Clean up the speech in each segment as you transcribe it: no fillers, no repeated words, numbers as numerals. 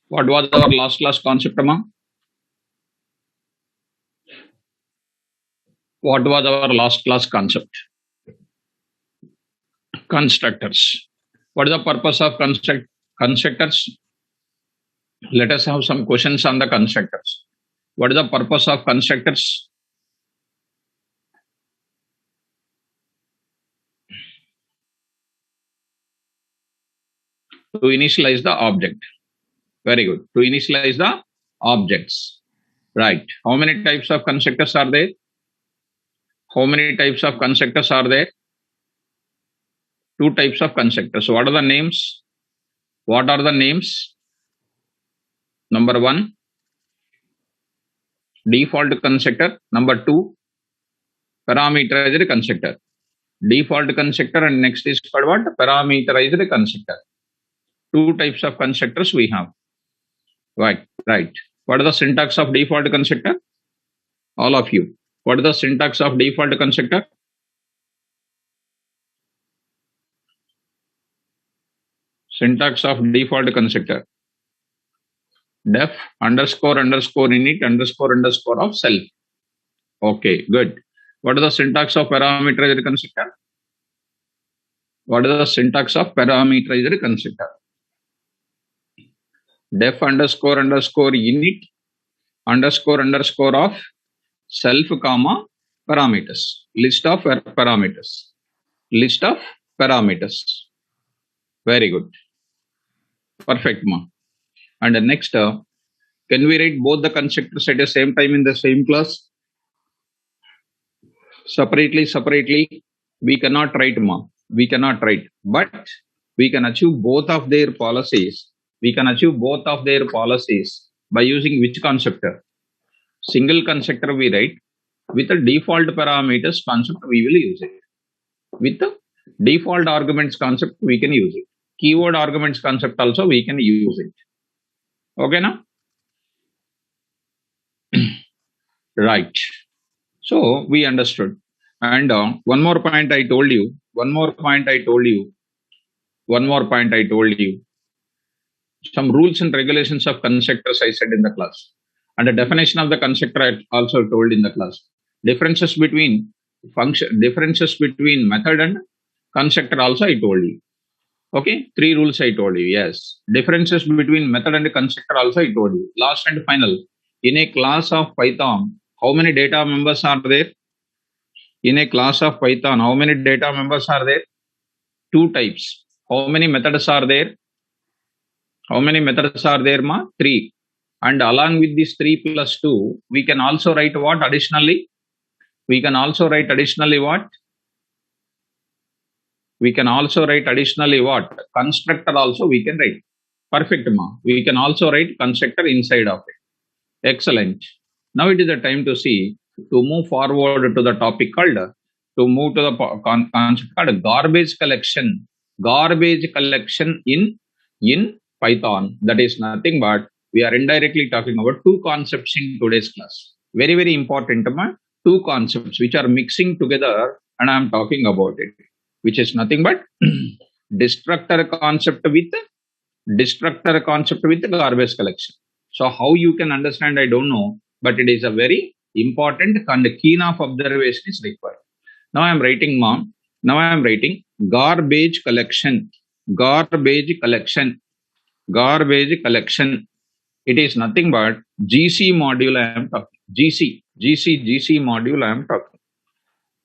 What was our last class concept, Amma? What was our last class concept? Constructors. What is the purpose of constructors? Let us have some questions on the constructors. What is the purpose of constructors? To initialize the object. Very good. To initialize the objects. Right. How many types of constructors are there? How many types of constructors are there? Two types of constructors. What are the names? What are the names? Number one, default constructor. Number two, parameterized constructor. Default constructor and next is called what? Parameterized constructor. Two types of constructors we have. Right. What is the syntax of default constructor? All of you. What is the syntax of default constructor? Syntax of default constructor. Def underscore init underscore of self. Okay, good. What is the syntax of parameterized constructor? What is the syntax of parameterized constructor? Def underscore init underscore of self comma parameters. List of parameters. List of parameters. Very good. Perfect, ma. And the next, can we write both the constructors at the same time in the same class? Separately, we cannot write, ma. We cannot write. But we can achieve both of their policies. We can achieve both of their policies by using which constructor? Single constructor we write. With the default parameters concept, we will use it. With the default arguments concept, we can use it. Keyword arguments concept also, we can use it. Okay, now? Right. So, we understood. And one more point I told you. Some rules and regulations of constructors I said in the class. And the definition of the constructor I also told in the class. Differences between method and constructor also I told you. Okay, 3 rules I told you. Yes. Differences between method and constructor also I told you. Last and final. In a class of Python, how many data members are there? In a class of Python, how many data members are there? 2 types. How many methods are there? How many methods are there, ma? 3. And along with this 3 plus 2, we can also write what additionally? We can also write additionally what? We can also write additionally what? Constructor also we can write. Perfect, ma. We can also write constructor inside of it. Excellent. Now it is the time to see, to move forward to the topic called, to move to the concept called garbage collection. Garbage collection in Python. That is nothing but we are indirectly talking about 2 concepts in today's class. Very, very important, ma. 2 concepts which are mixing together, and I am talking about it, which is nothing but destructor concept with garbage collection. So how you can understand, I don't know, but it is a very important and keen of observation is required. Now I am writing, mom. Now I am writing garbage collection. Garbage collection. It is nothing but GC module I am talking. GC module I am talking.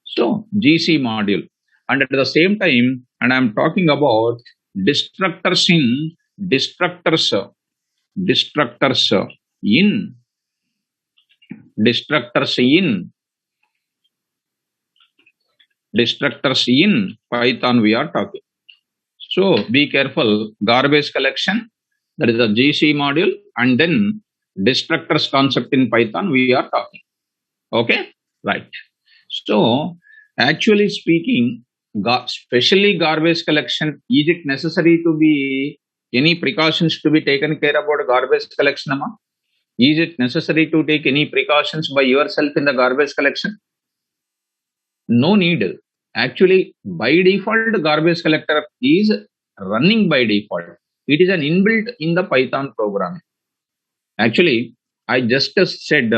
So GC module. And at the same time, and I am talking about destructors in Python we are talking. So be careful. Garbage collection, that is a GC module, and then destructors concept in Python we are talking. Okay, right. So actually speaking, especially garbage collection, is it necessary to be any precautions to be taken care about garbage collection, Amma? Is it necessary to take any precautions by yourself in the garbage collection? No need. Actually, by default, garbage collector is running by default. It is an inbuilt in the Python program. Actually, I just said,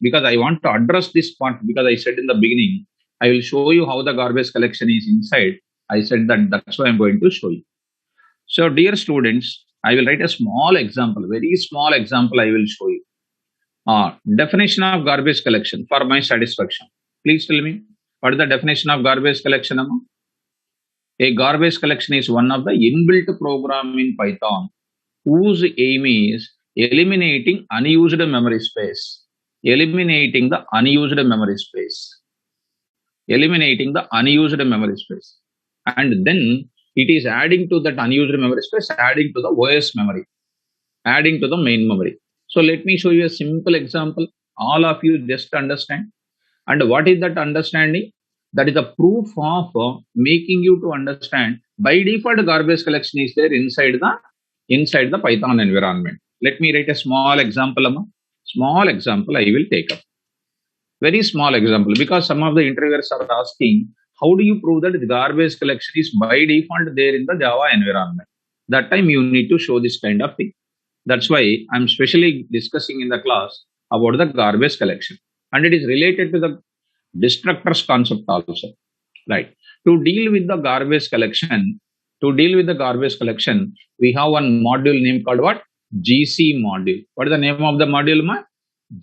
because I want to address this part, because I said in the beginning, I will show you how the garbage collection is inside. I said that's why I'm going to show you. So, dear students, I will write a small example, very small example I will show you. Definition of garbage collection for my satisfaction. Please tell me, what is the definition of garbage collection, Amma? A garbage collection is one of the inbuilt program in Python whose aim is eliminating unused memory space. Eliminating the unused memory space. Eliminating the unused memory space. And then it is adding to that unused memory space, adding to the OS memory, adding to the main memory. So let me show you a simple example. All of you just understand. And what is that understanding? That is a proof of making you to understand. By default, garbage collection is there inside the Python environment. Let me write a small example. Small example I will take up. Very small example, because some of the interviewers are asking, how do you prove that the garbage collection is by default there in the Java environment? That time you need to show this kind of thing. That's why I'm specially discussing in the class about the garbage collection. And it is related to the destructors concept also. Right. To deal with the garbage collection, we have one module name called what? GC module. What is the name of the module, ma?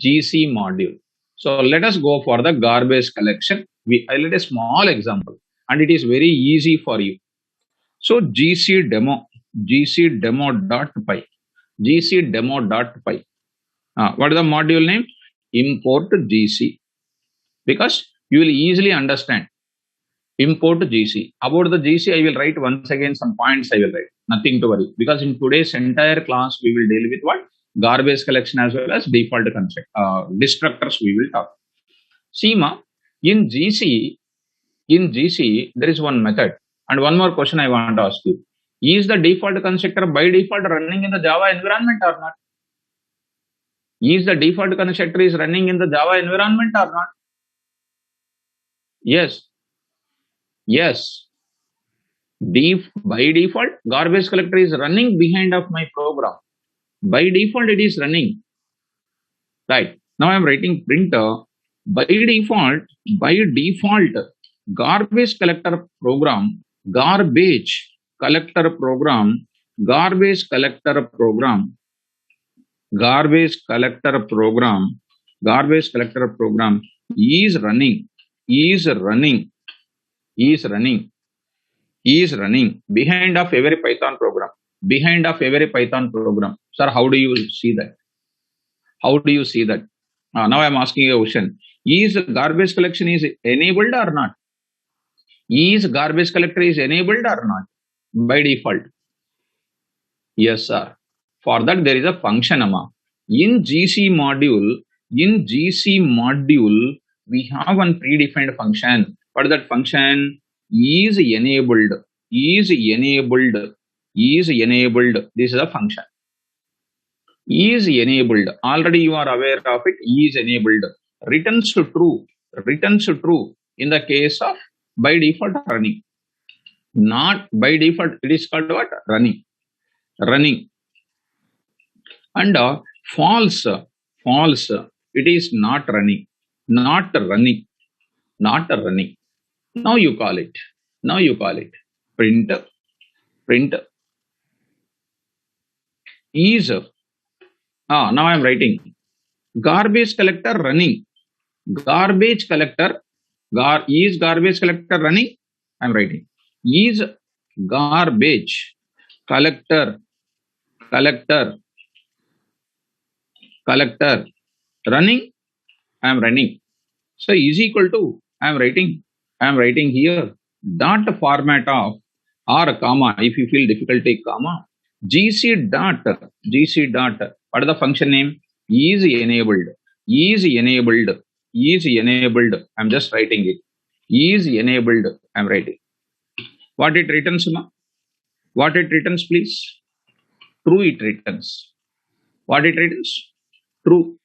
GC module. So let us go for the garbage collection. I let a small example, and it is very easy for you. So GC demo.py. What is the module name? Import GC. Because you will easily understand. Import GC. About the GC, I will write once again some points I will write. Nothing to worry. Because in today's entire class, we will deal with what? Garbage collection as well as default construct. Destructors we will talk. See, in GC, there is one method. And one more question I want to ask you. Is the default constructor by default running in the Java environment or not? Is the default constructor is running in the Java environment or not? Yes. Yes. By default, garbage collector is running behind of my program. By default, it is running. Right. Now I am writing printer. By default, garbage collector program, garbage collector program is running behind of every Python program. Sir, how do you see that? Now I am asking you a question. Is garbage collection is enabled or not? Is garbage collector is enabled or not? By default. Yes, sir. For that there is a function, Amma. In GC module, we have one predefined function. What is that function? Is enabled. This is a function. Is enabled. Already you are aware of it. Is enabled. Returns to true in the case of by default running. Not by default, it is called what? Running. And false, it is not running. Now you call it. Print is. Now I am writing garbage collector running. Is garbage collector running? I am writing. Is garbage collector running? I am running. So is equal to, I am writing here dot format of or comma, if you feel difficult take comma, GC dot, what is the function name? Is enabled. I'm just writing it. Is enabled. I'm writing. What it returns, please? True it returns. What it returns? True.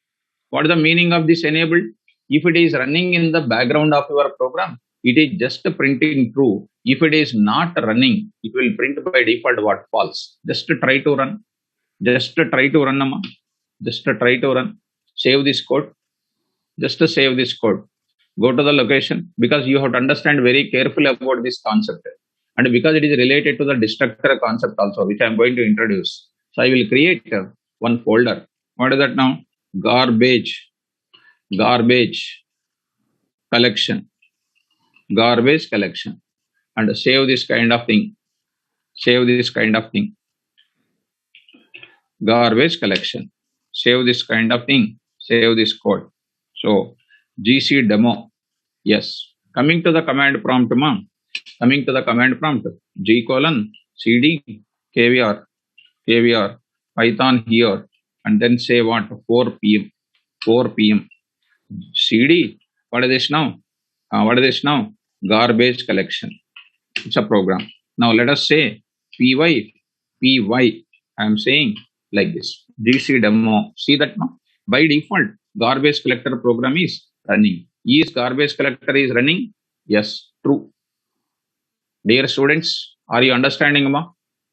What is the meaning of this enabled? If it is running in the background of your program, it is just printing true. If it is not running, it will print by default what? False. Just try to run. Just try to run, Amma. Just try to run. Save this code. Just to save this code. Go to the location because you have to understand very carefully about this concept. And because it is related to the destructor concept also, which I am going to introduce. So I will create one folder. What is that now? Garbage collection. Garbage collection. And save this kind of thing. Save this kind of thing. Garbage collection. Save this kind of thing. Save this code. So gc demo. Yes. Coming to the command prompt, g colon cd kvr python here, and then say what? 4 p.m. cd. What is this now? Garbage collection. It's a program. Now let us say py. I am saying like this. gc demo. See that now? By default, garbage collector program is running. Is garbage collector is running? Yes, true. Dear students, are you understanding, Ma?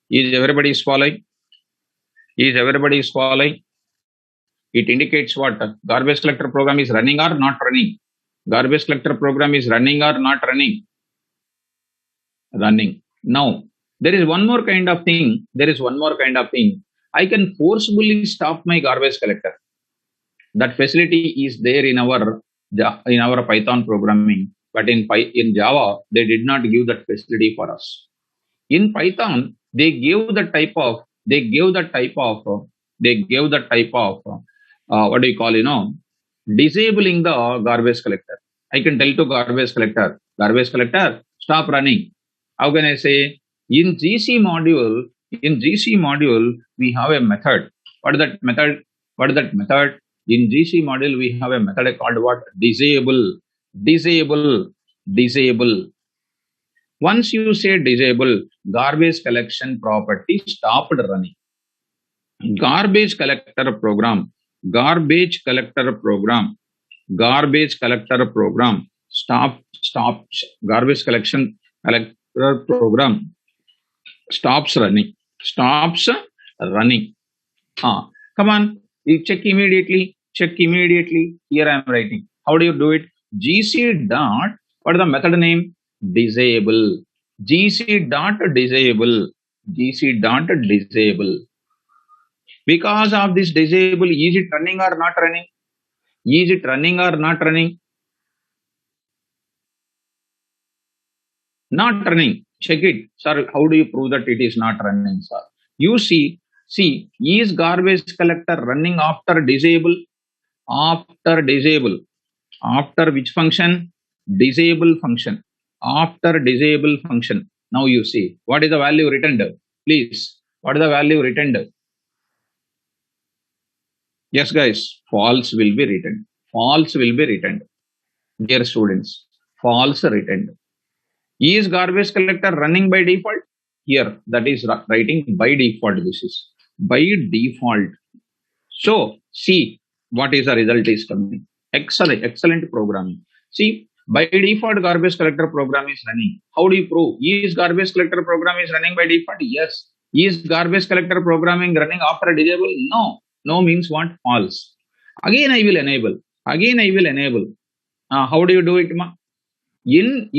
Is everybody following? Is everybody following? It indicates what? Garbage collector program is running or not running. Garbage collector program is running or not running. Running. Now, there is one more kind of thing. I can forcibly stop my garbage collector. That facility is there in our Python programming, but in Java they did not give that facility for us. In Python they gave the type of what do you call, disabling the garbage collector. I can tell to garbage collector, stop running. How can I say? In GC module we have a method. What is that method? In GC module, we have a method called what? Disable. Once you say disable, garbage collection property stopped running. Garbage collector program stops. Garbage collector program stops running. Come on. You check immediately. Here I am writing. How do you do it? gc dot, what is the method name? Disable. gc dot disable. Because of this disable, is it running or not running? Not running. Check it. Sir, how do you prove that it is not running, sir? You see, is garbage collector running after disable? After which function? Disable function. After disable function. Now you see, what is the value returned? Please, what is the value returned? Yes, guys, false will be returned. Dear students, false returned. Is garbage collector running by default? Here, that is writing by default. This is by default. So, see what is the result is coming. Excellent programming. See, by default, garbage collector program is running. How do you prove? Is garbage collector program is running by default? Yes. Is garbage collector programming running after disable? No. No means what? False. Again, I will enable. How do you do it, ma? In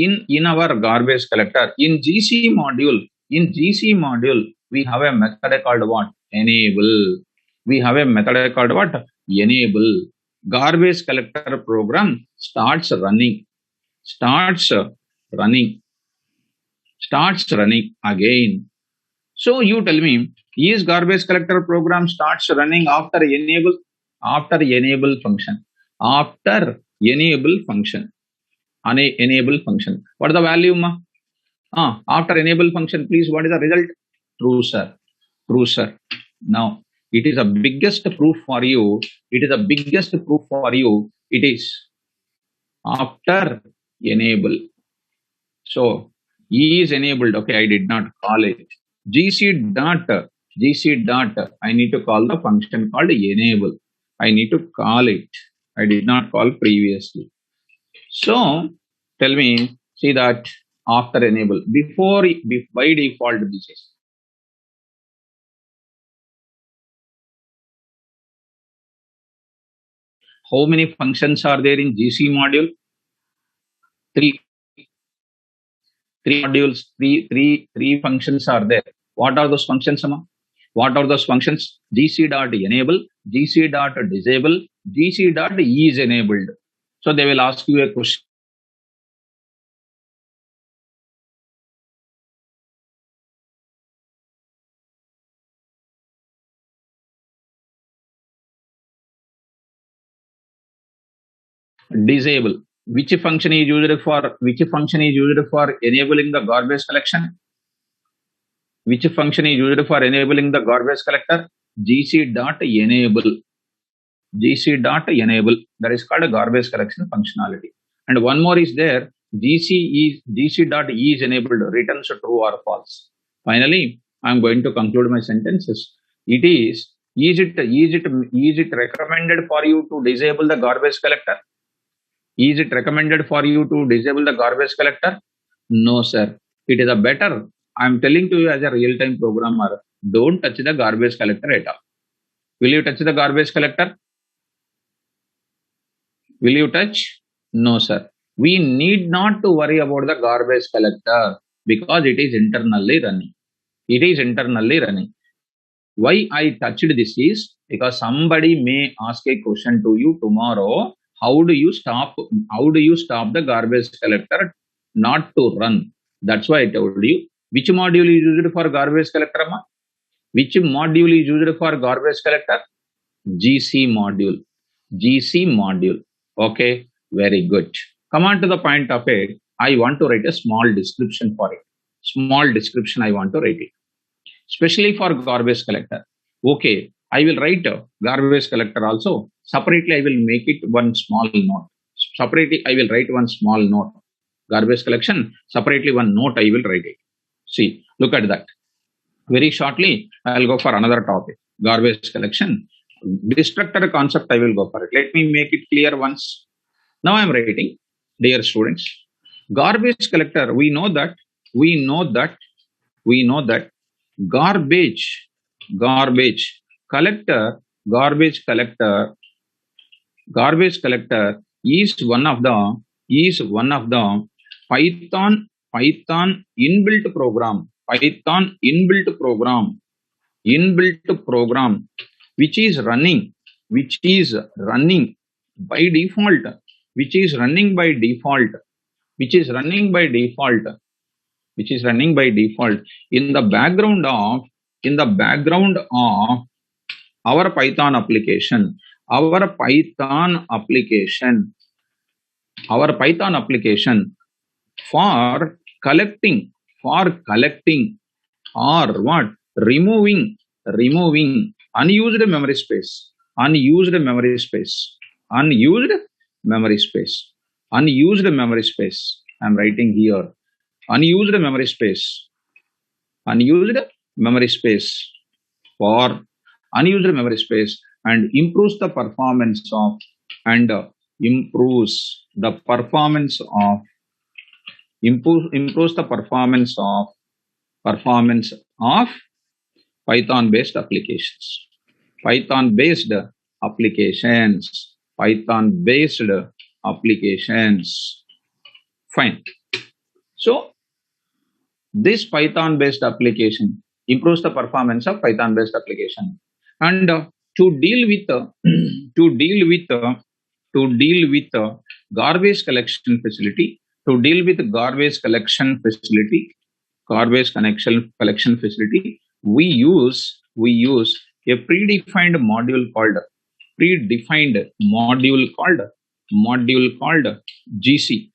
our garbage collector, in GC module, we have a method called what? Enable. Enable. Garbage collector program starts running again. So you tell me, is garbage collector program starts running after enable? After enable function. Enable function. What is the value, ma? After enable function, please, what is the result? True, sir. Now, it is the biggest proof for you. It is after enable. So, E is enabled. Okay, I did not call it. GC dot, I need to call the function called enable. I need to call it. I did not call previously. So, tell me, see that after enable, by default this is How many functions are there in GC module? Three. Three modules, three functions are there. What are those functions, Amma? What are those functions? GC dot enable, GC dot disable, GC dot is enabled. So they will ask you a question. Disable. Which function is used for enabling the garbage collection? Which function is used for enabling the garbage collector? GC dot enable. GC dot enable. That is called a garbage collection functionality. And one more is there. GC dot is enabled returns true or false. Finally, I am going to conclude my sentences. Is it recommended for you to disable the garbage collector? Is it recommended for you to disable the garbage collector? No, sir. It is a better. I am telling to you as a real-time programmer, don't touch the garbage collector at all. Will you touch the garbage collector? Will you touch? No, sir. We need not to worry about the garbage collector because it is internally running. It is internally running. Why I touched this is because somebody may ask a question to you tomorrow. How do you stop the garbage collector not to run? That's why I told you. Which module is used for garbage collector, Amma? Which module is used for garbage collector? GC module. GC module. Okay, very good. Come on to the point of it. I want to write a small description for it. Small description I want to write it. Especially for garbage collector. Okay, I will write a garbage collector also. Separately, I will make it one small note. Separately, I will write one small note. Garbage collection, separately one note I will write it. See, look at that. Very shortly, I will go for another topic. Garbage collection. Destructor concept, I will go for it. Let me make it clear once. Now I am writing, dear students, garbage collector, we know that garbage collector is one of the Python inbuilt program which is running by default in the background of our Python application for collecting or what removing unused memory space. I'm writing here unused memory space and improves the performance of Python based applications. Fine. So this Python based application improves the performance of Python based application. And to deal with garbage collection facility, we use a predefined module called GC.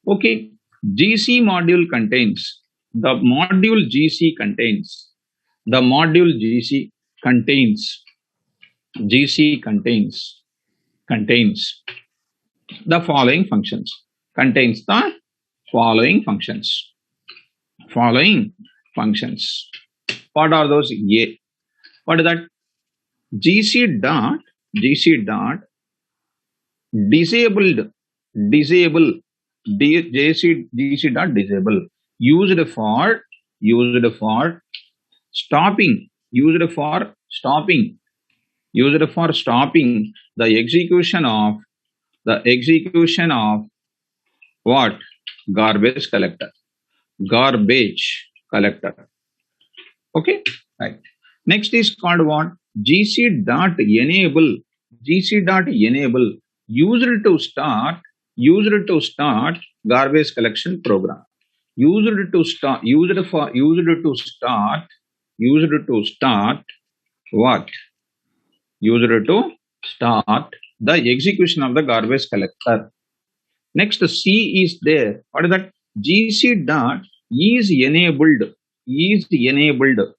Okay, GC module contains the module GC contains the following functions. What are those? A. What is that? GC dot disable used for stopping used for stopping the execution of what? Garbage collector. Garbage collector. Okay, right. Next is called what? GC dot enable. GC dot enable used to start garbage collection program. Used to start what? Used to start the execution of the garbage collector. Next, C is there. What is that? GC dot is enabled. Is enabled.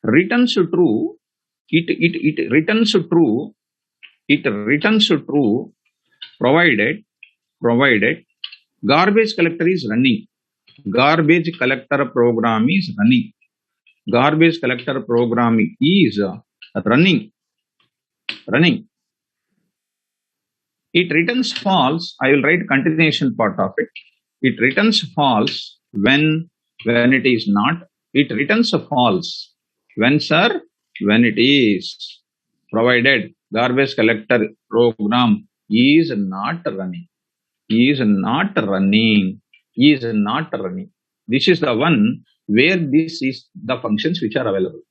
Returns true. It returns true. It returns true. Provided garbage collector is running. Garbage collector program is running. Garbage collector program is running. It returns false. I will write continuation part of it. It returns false when it is not. It returns false when, sir, when it is. Provided garbage collector program is not running. Is not running. Is not running. This is the one where this is the functions which are available.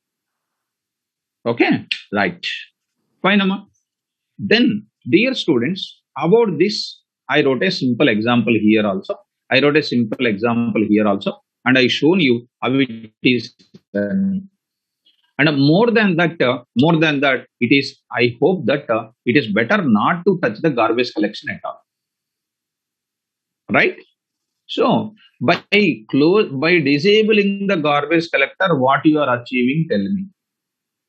Okay, right. Fine, Amma. Then, dear students, about this, I wrote a simple example here also. And I shown you how it is done. And more than that, it is, I hope that it is better not to touch the garbage collection at all. Right? So, by disabling the garbage collector, what you are achieving, tell me.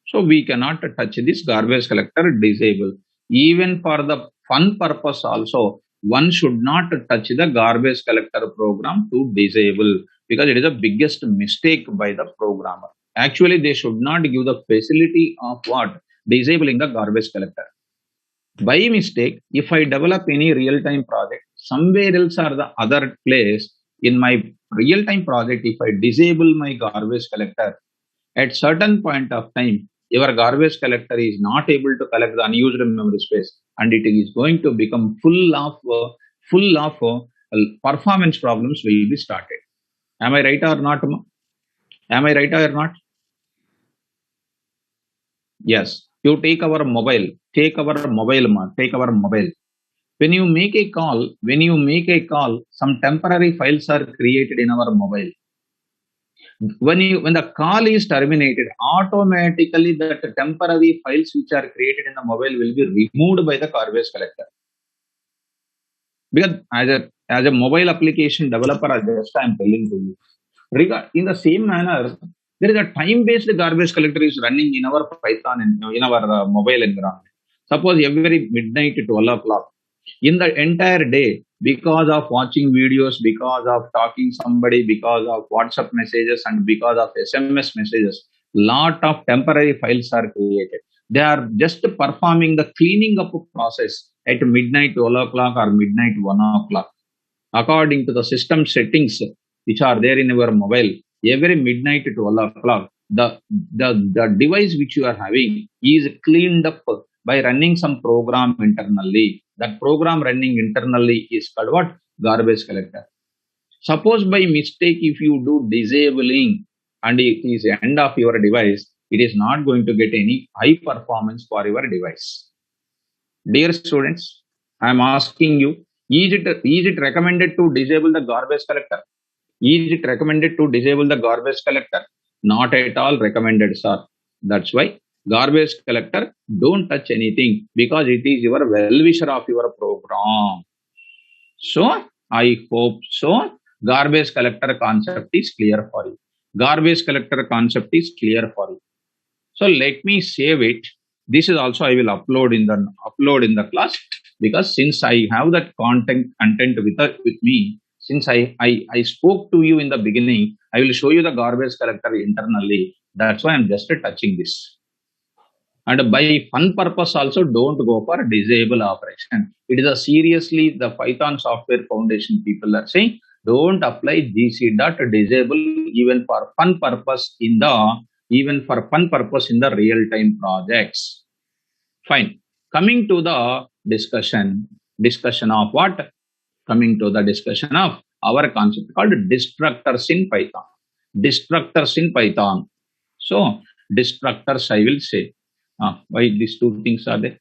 So, we cannot touch this garbage collector, disable. Even for the fun purpose also, one should not touch the garbage collector program to disable, because it is the biggest mistake by the programmer. Actually, they should not give the facility of what? Disabling the garbage collector. By mistake, if I develop any real-time project, somewhere else or the other place in my real-time project, if I disable my garbage collector, at certain point of time, your garbage collector is not able to collect the unused memory space, and it is going to become full of performance problems will be started. Am I right or not? Am I right or not? Yes. You take our mobile. When you make a call, some temporary files are created in our mobile. When the call is terminated, automatically the temporary files which are created in the mobile will be removed by the garbage collector. Because as a mobile application developer, I am telling to you. In the same manner, there is a time-based garbage collector is running in our Python and in our mobile environment. Suppose every midnight to 12 o'clock, in the entire day, because of watching videos, because of talking somebody, because of WhatsApp messages, and because of SMS messages, lot of temporary files are created. They are just performing the cleaning up process at midnight 12 o'clock or midnight 1 o'clock. According to the system settings which are there in your mobile, every midnight 12 o'clock, the device which you are having is cleaned up by running some program internally. That program running internally is called what? Garbage collector. Suppose by mistake, if you do disabling and it is end of your device, it is not going to get any high performance for your device. Dear students, I am asking you, is it recommended to disable the garbage collector? Is it recommended to disable the garbage collector? Not at all recommended, sir. That's why garbage collector, don't touch anything, because it is your well-wisher of your program. So, I hope so. Garbage collector concept is clear for you. So, let me save it. This is also I will upload in the class, because since I have that content with me, since I spoke to you in the beginning, I will show you the garbage collector internally. That's why I'm just touching this. And by fun purpose also, don't go for disable operation. It is seriously the Python Software Foundation people are saying, don't apply gc.disable even for fun purpose in the real-time projects. Fine. Coming to the discussion of what? Coming to the discussion of our concept called destructors in Python. Destructors in Python. So, destructors, I will say. Why these two things are there?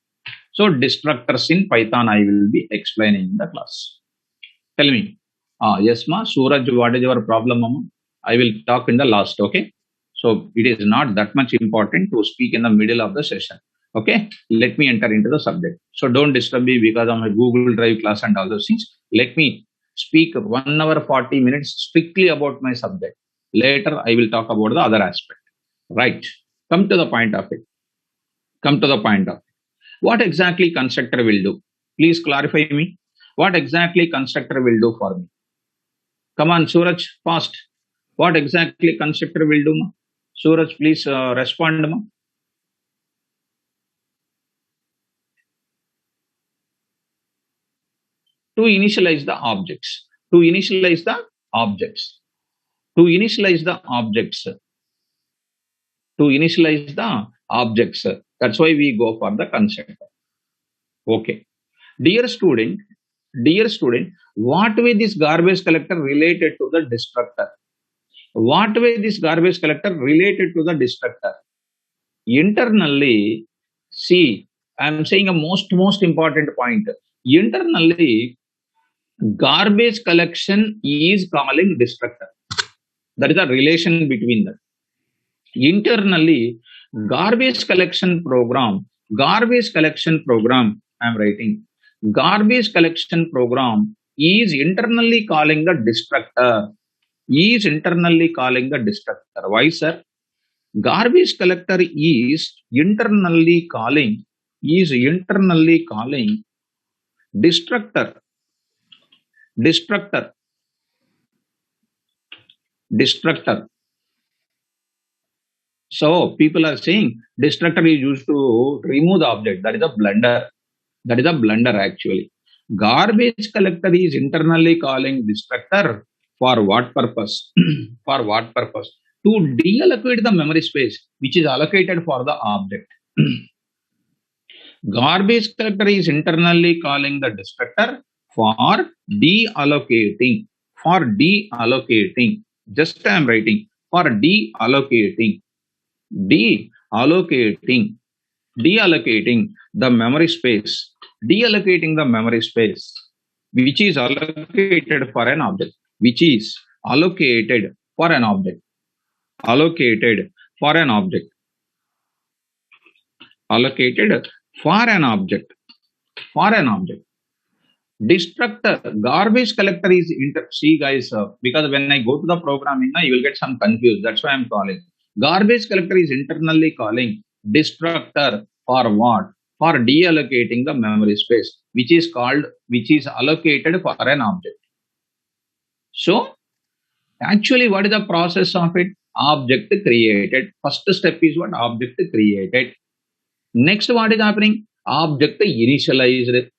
So, destructors in Python, I will be explaining in the class. Tell me. Yes, ma. Suraj, what is your problem, mama? I will talk in the last, okay? So, it is not that much important to speak in the middle of the session. Okay, let me enter into the subject. So don't disturb me because of my Google Drive class and all those things. Let me speak 1 hour 40 minutes strictly about my subject. Later, I will talk about the other aspect. Right. Come to the point of it. Come to the point of it. What exactly constructor will do? Please clarify me. What exactly constructor will do for me? Come on, Suraj, fast. What exactly constructor will do? Ma? Suraj, please respond. Ma. To initialize the objects, to initialize the objects, to initialize the objects, to initialize the objects. That's why we go for the constructor. Okay. Dear student, what way this garbage collector related to the destructor? What way this garbage collector related to the destructor? Internally, see, I'm saying a most important point. Internally, garbage collection is calling destructor. That is the relation between them. Internally, garbage collection program, I'm writing, garbage collection program is internally calling the destructor. Is internally calling the destructor. Why, sir? Garbage collector is internally calling destructor. So people are saying destructor is used to remove the object. That is a blunder. Actually. Garbage collector is internally calling destructor for what purpose? For what purpose? To deallocate the memory space which is allocated for the object. Garbage collector is internally calling the destructor for deallocating. Just I am writing for deallocating the memory space, which is allocated for an object, allocated for an object, Destructor, garbage collector is see guys, because when I go to the programming, you will get some confused. That's why I'm calling. Garbage collector is internally calling destructor for what? For deallocating the memory space, which is allocated for an object. So, actually, what is the process of it? Object created. First step is what? Object created. Next, what is happening? Object initialized.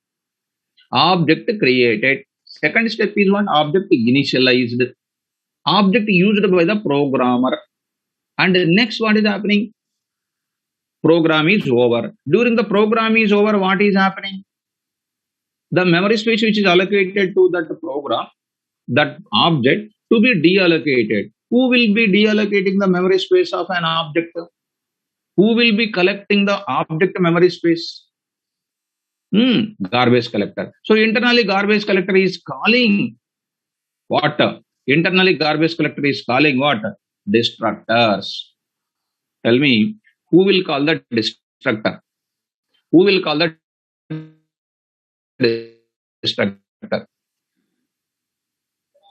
Object created. Second step is what? Object initialized. Object used by the programmer. And next, what is happening? Program is over. During the program is over, what is happening? The memory space which is allocated to that program, that object, to be deallocated. Who will be deallocating the memory space of an object? Who will be collecting the object memory space? Garbage collector. So internally garbage collector is calling what? Internally garbage collector is calling what? Destructors. Tell me, who will call the destructor? Who will call the destructor?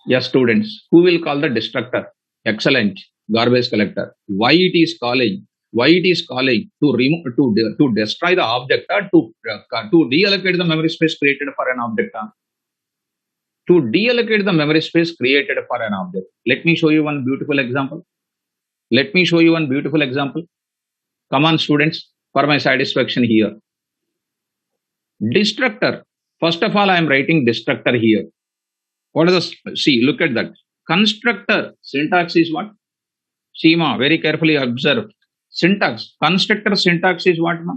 Yes, students. Who will call the destructor? Excellent. Garbage collector. Why it is calling? To remove, to destroy the object, to deallocate the memory space created for an object. To deallocate the memory space created for an object. Let me show you one beautiful example. Come on, students, for my satisfaction here. Destructor. First of all, I am writing destructor here. What is the, see, look at that. Constructor, syntax is what? See, ma, very carefully observe. Syntax, constructor syntax is what, ma?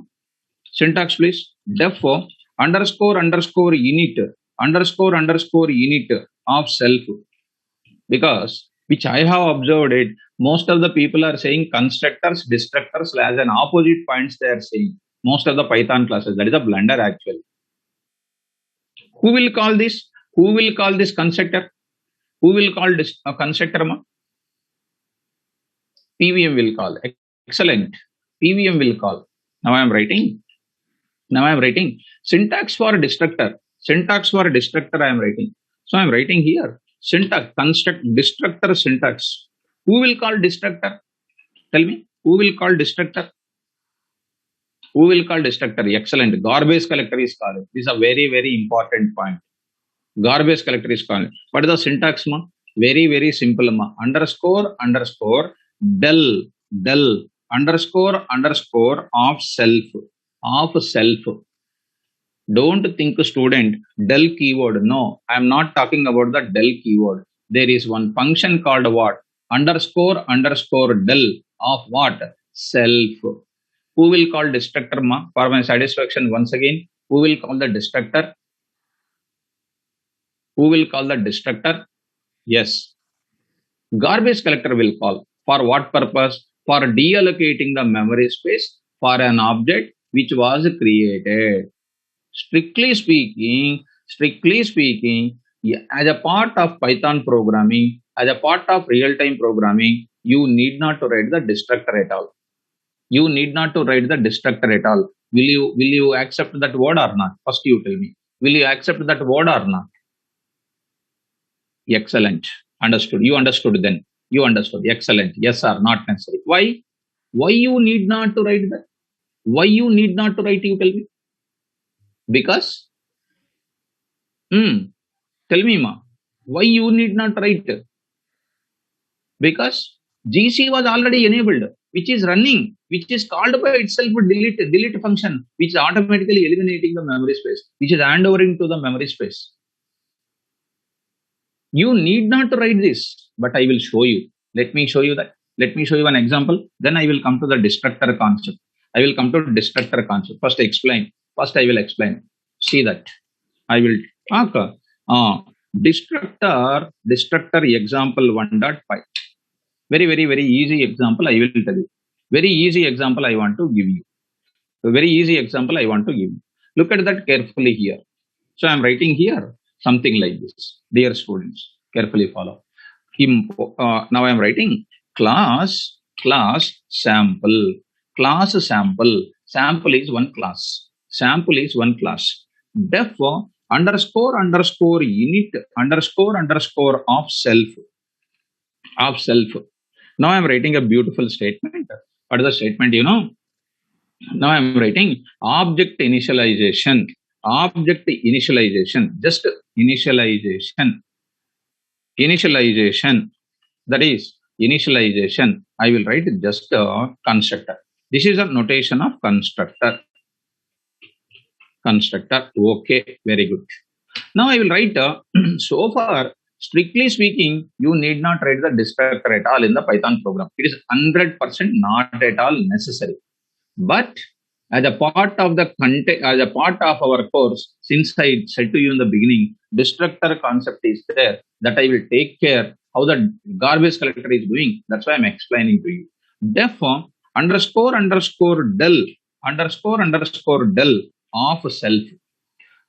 Syntax please. Def underscore underscore init underscore underscore init of self. Because which I have observed it, most of the people are saying constructors, destructors as an opposite points they are saying. Most of the Python classes. That is a blunder actually. Who will call this? Who will call this constructor? Who will call this constructor? PVM will call. Excellent. PVM will call. Now I am writing. Now I am writing syntax for destructor. Syntax for destructor I am writing. So I am writing here syntax construct destructor syntax. Who will call destructor? Tell me. Who will call destructor? Who will call destructor? Excellent. Garbage collector is called. This is a very, very important point. Garbage collector is called. What is the syntax, ma? Very, very simple, ma. Underscore, underscore, del, del, underscore, underscore of self. Of self. Don't think student, del keyword. No, I am not talking about the del keyword. There is one function called what? Underscore, underscore, del of what? Self. Who will call destructor, ma? For my satisfaction, once again, who will call the destructor? Who will call the destructor? Yes. Garbage collector will call. For what purpose? For deallocating the memory space for an object which was created. Strictly speaking, as a part of Python programming, as a part of real-time programming, you need not to write the destructor at all. You need not to write the destructor at all. Will you accept that word or not? First you tell me. Will you accept that word or not? Excellent. Understood. You understood then. You understood. Excellent. Yes or not necessary. Why? Why you need not to write that? Why you need not to write, you tell me? Because? Tell me, ma. Why you need not write? Because GC was already enabled, which is running, which is called by itself delete function, which is automatically eliminating the memory space, which is handovering to the memory space. You need not to write this, but I will show you. Let me show you that. Let me show you an example. Then I will come to the destructor concept. I will come to the destructor concept. First explain. First I will explain. See that. I will talk. Destructor example 1.5. Very, very, very easy example I will tell you. Very easy example I want to give you. A very easy example I want to give you. Look at that carefully here. So I am writing here something like this. Dear students, carefully follow. Now I am writing class sample. Class sample. Sample is one class. Sample is one class. Def underscore underscore init underscore underscore of self. Of self. Now I am writing a beautiful statement. What is the statement? You know. Now I am writing object initialization. Object initialization. Just initialization. Initialization. That is initialization. I will write just a constructor. This is a notation of constructor. Constructor. Okay. Very good. Now I will write so far. Strictly speaking, you need not write the destructor at all in the Python program. It is 100% not at all necessary. But as a part of the content, as a part of our course, since I said to you in the beginning, destructor concept is there, that I will take care how the garbage collector is doing. That's why I'm explaining to you. Def underscore underscore del underscore underscore del of self.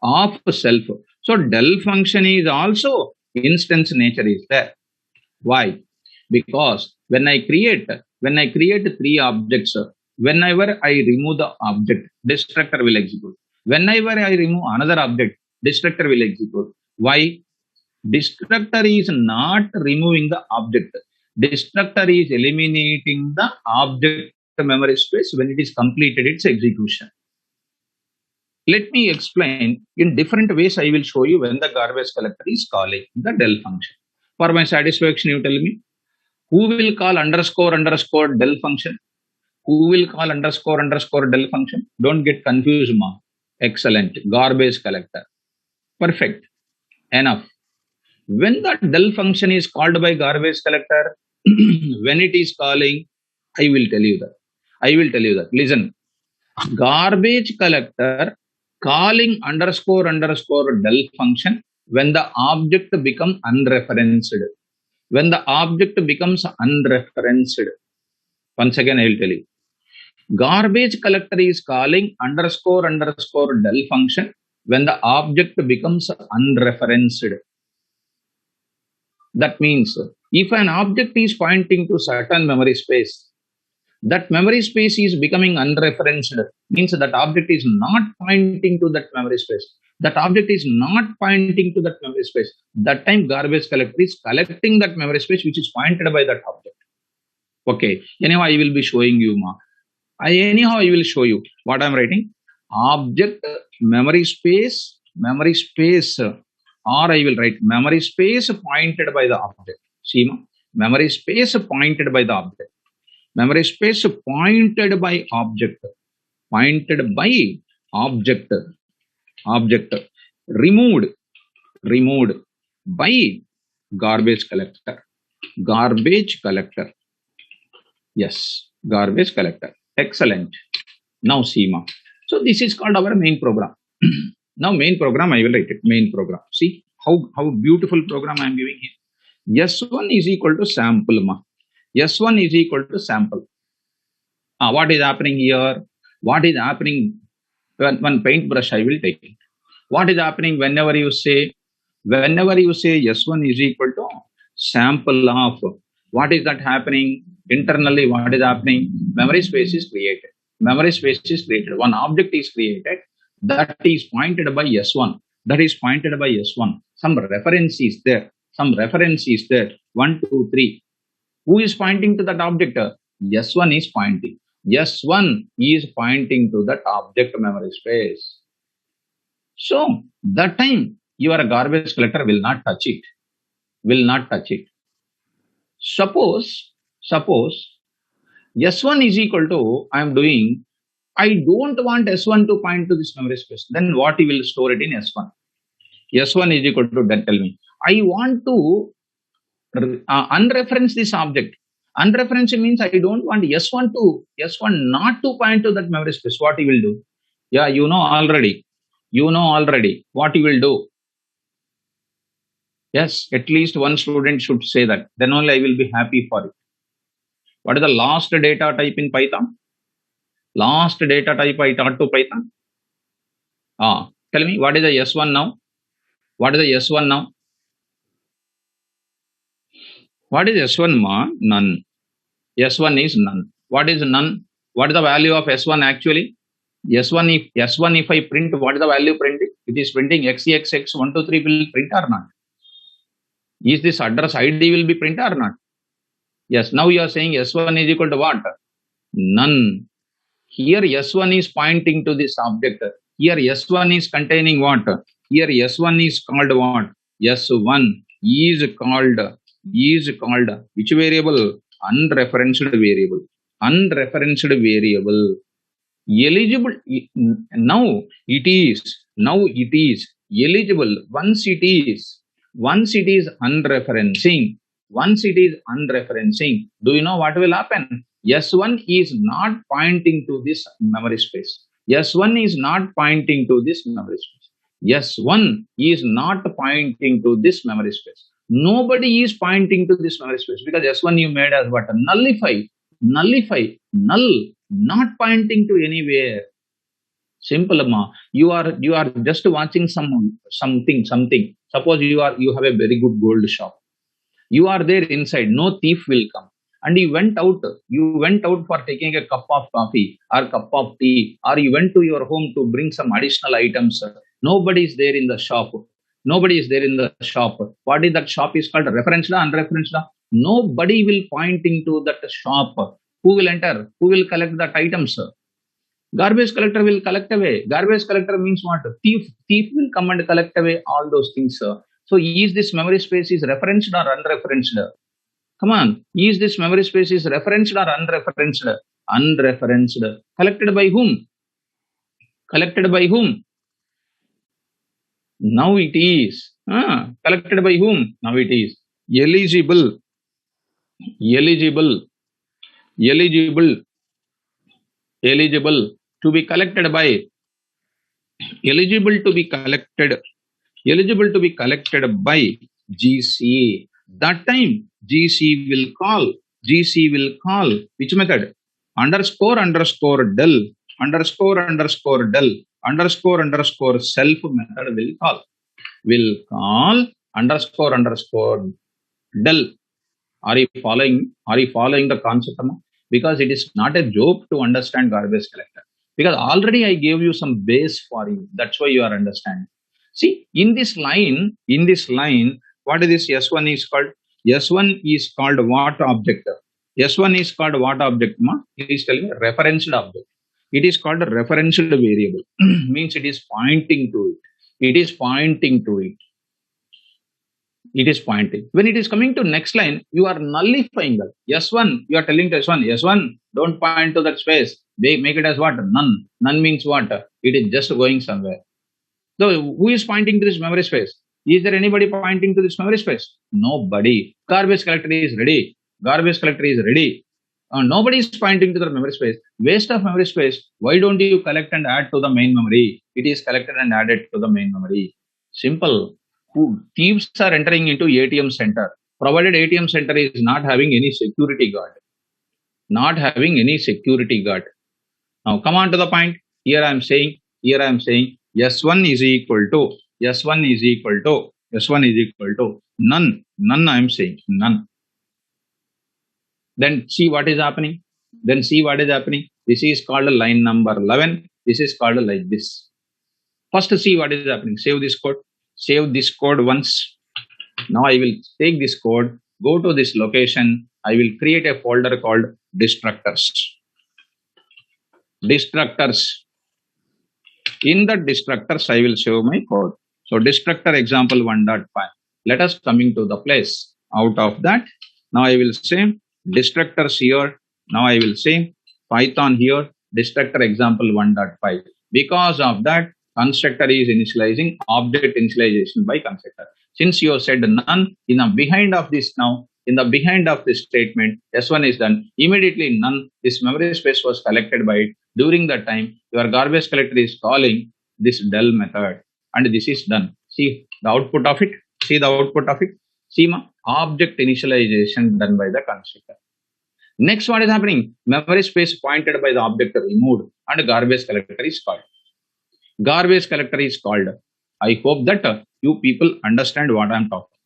Of self. So del function is also instance nature is there. Why? Because when I create three objects, whenever I remove the object, destructor will execute. Whenever I remove another object, destructor will execute. Why? Destructor is not removing the object. Destructor is eliminating the object memory space when it is completed its execution. Let me explain in different ways. I will show you when the garbage collector is calling the del function. For my satisfaction, you tell me, who will call underscore underscore del function? Who will call underscore underscore del function? Don't get confused, ma. Excellent. Garbage collector. Perfect. Enough. When the del function is called by garbage collector, when it is calling, I will tell you that. I will tell you that. Listen. Garbage collector calling underscore underscore del function when the object becomes unreferenced. When the object becomes unreferenced. Once again, I will tell you. Garbage collector is calling underscore underscore del function when the object becomes unreferenced. That means if an object is pointing to certain memory space, that memory space is becoming unreferenced, means that object is not pointing to that memory space. That object is not pointing to that memory space. That time garbage collector is collecting that memory space which is pointed by that object. Okay, anyhow, I will be showing you, I will show you what I am writing. Object, memory space, or I will write memory space pointed by the object. See, memory space pointed by the object. Memory space pointed by object. Pointed by object. Object. Removed by garbage collector. Garbage collector. Yes, garbage collector. Excellent. Now see, so this is called our main program. Now main program, I will write it. Main program. See how beautiful program I am giving here. S1 is equal to sample. S1 is equal to sample. What is happening here? What is happening when one paintbrush I will take it. What is happening whenever you say S1 is equal to sample of, what is that happening? Internally, what is happening? Memory space is created. Memory space is created. One object is created that is pointed by S1. That is pointed by S1. Some reference is there. 1, 2, 3. Who is pointing to that object? S1 is pointing. S1 is pointing to that object memory space. So that time your garbage collector will not touch it. Suppose S1 is equal to, I don't want S1 to point to this memory space. Then what you will store it in S1? S1 is equal to, then tell me, I want to unreference this object. Unreference means I don't want S1 not to point to that memory space. What you will do? Yeah, you know already what you will do. Yes, at least one student should say that. Then only I will be happy for it. What is the last data type in Python? Last data type I taught to Python. Tell me, what is the S1 now? What is the S1 now? What is S1, None. S1 is none. What is none? What is the value of S1 actually? S1 if I print, what is the value printing? It is printing XXX123 will print or not? Is this address ID will be print or not? Yes, now you are saying S1 is equal to what? None. Here S1 is pointing to this object. Here S1 is containing what? Here S1 is called what? S1 is called which variable? Unreferenced variable. Eligible. Now it is eligible. Once it is unreferencing. Do you know what will happen? S1 is not pointing to this memory space. S1 is not pointing to this memory space. S1 is not pointing to this memory space. Nobody is pointing to this memory space because S1 you made as what? Nullify, null, not pointing to anywhere. Simple, you are just watching something. Suppose you have a very good gold shop. You are there inside, no thief will come. And you went out for taking a cup of coffee or cup of tea, or you went to your home to bring some additional items. Nobody is there in the shop. What is that shop is called? Referenced, unreferenced? Nobody will pointing to that shop. Who will enter? Who will collect that items? Garbage collector will collect away. Garbage collector means what? Thief will come and collect away all those things. So is this memory space is referenced or unreferenced? Come on. Is this memory space is referenced or unreferenced? Unreferenced. Collected by whom? Now it is. Collected by whom? Now it is. Eligible. to be collected by, eligible to be collected, eligible to be collected by GC. That time GC will call which method? Underscore underscore del, underscore underscore del, underscore underscore self method will call underscore underscore del. Are you following? Are you following the concept? Because it is not a joke to understand garbage collector. Because already I gave you some base for you. That's why you are understanding. See, in this line, what is this S1 is called? S1 is called what object? S1 is called what object? Ma? Please tell me. Referenced object. It is called a referenced variable. Means it is pointing to it. It is pointing to it. It is pointing. When it is coming to next line, you are nullifying that. S1, you are telling to S1, S1, don't point to that space. They make it as what? None. None means what? It is just going somewhere. So who is pointing to this memory space? Is there anybody pointing to this memory space? Nobody. Garbage collector is ready. Garbage collector is ready. Nobody is pointing to the memory space. Waste of memory space. Why don't you collect and add to the main memory? It is collected and added to the main memory. Simple. Thieves are entering into ATM center, provided ATM center is not having any security guard. Not having any security guard. Now come on to the point. Here I am saying S1 is equal to, S1 is equal to, S1 is equal to none. None I am saying, none. Then see what is happening. Then see what is happening. This is called line number 11. This is called like this. First see what is happening. Save this code. Save this code once. Now I will take this code, go to this location. I will create a folder called destructors. Destructors. In the destructors, I will show my code. So destructor example 1.5. Let us coming to the place. Out of that, now I will say destructors here. Now I will say Python here, destructor example 1.5. Because of that, constructor is initializing object initialization by constructor. Since you have said none, in the behind of this now, in the behind of this statement, S1 is done. Immediately none, this memory space was collected by it. During that time, your garbage collector is calling this del method and this is done. See the output of it. See the output of it. See ma, object initialization done by the constructor. Next, what is happening? Memory space pointed by the object removed and garbage collector is called. Garbage collector is called. I hope that you people understand what I am talking.